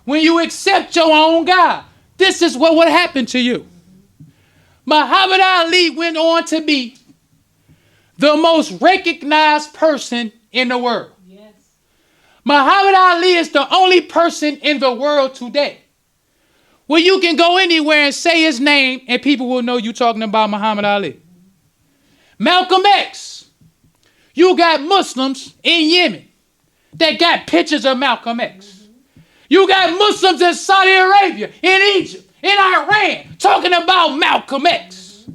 Speaker 3: When you accept your own God. This is what would happen to you. Muhammad Ali went on to be the most recognized person in the world.
Speaker 4: Yes.
Speaker 3: Muhammad Ali is the only person in the world today where you can go anywhere and say his name and people will know you're talking about Muhammad Ali. Malcolm X. You got Muslims in Yemen that got pictures of Malcolm X. You got Muslims in Saudi Arabia, in Egypt, in Iran, talking about Malcolm X.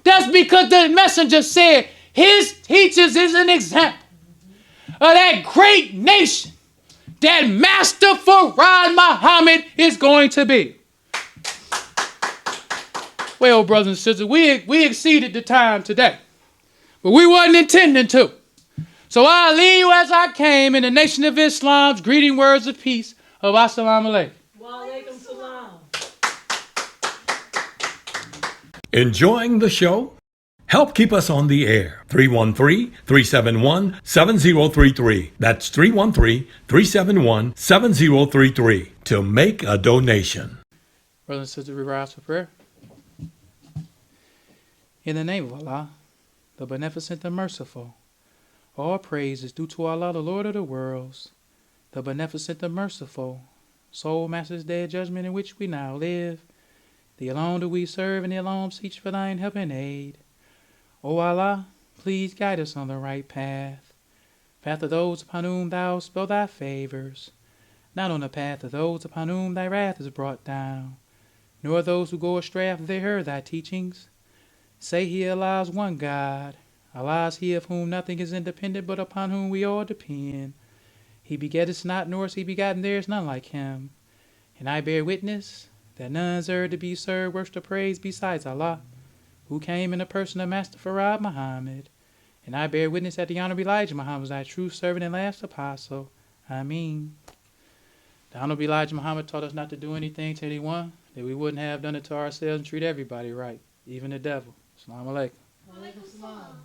Speaker 3: That's because the messenger said his teachings is an example of that great nation that Master Farad Muhammad is going to be. Well, brothers and sisters, we exceeded the time today, but we wasn't intending to. So I leave you as I came in the nation of Islam's greeting words of peace of Assalamu alaikum.
Speaker 4: Wa alaikum salam.
Speaker 1: Enjoying the show? Help keep us on the air. 313-371-7033. That's 313-371-7033 to make a donation.
Speaker 3: Brothers and sisters, we rise for prayer. In the name of Allah, the beneficent, the merciful, all praise is due to Allah, the Lord of the worlds, the beneficent, the merciful, soul master's day of judgment in which we now live. The alone do we serve, and the alone seek for thine help and aid. O Allah, please guide us on the right path, path of those upon whom thou spell thy favors, not on the path of those upon whom thy wrath is brought down, nor those who go astray after they heard thy teachings. Say he Allah is one God. Allah is he of whom nothing is independent, but upon whom we all depend. He begetteth not, nor is he begotten, there is none like him. And I bear witness that none is to be served worth to praise besides Allah, who came in the person of Master Farad Muhammad. And I bear witness that the Honorable Elijah Muhammad was thy true servant and last apostle. Ameen. The Honorable Elijah Muhammad taught us not to do anything to anyone that we wouldn't have done it to ourselves and treat everybody right, even the devil. Assalamu alaikum.
Speaker 4: Wa alaikum salam.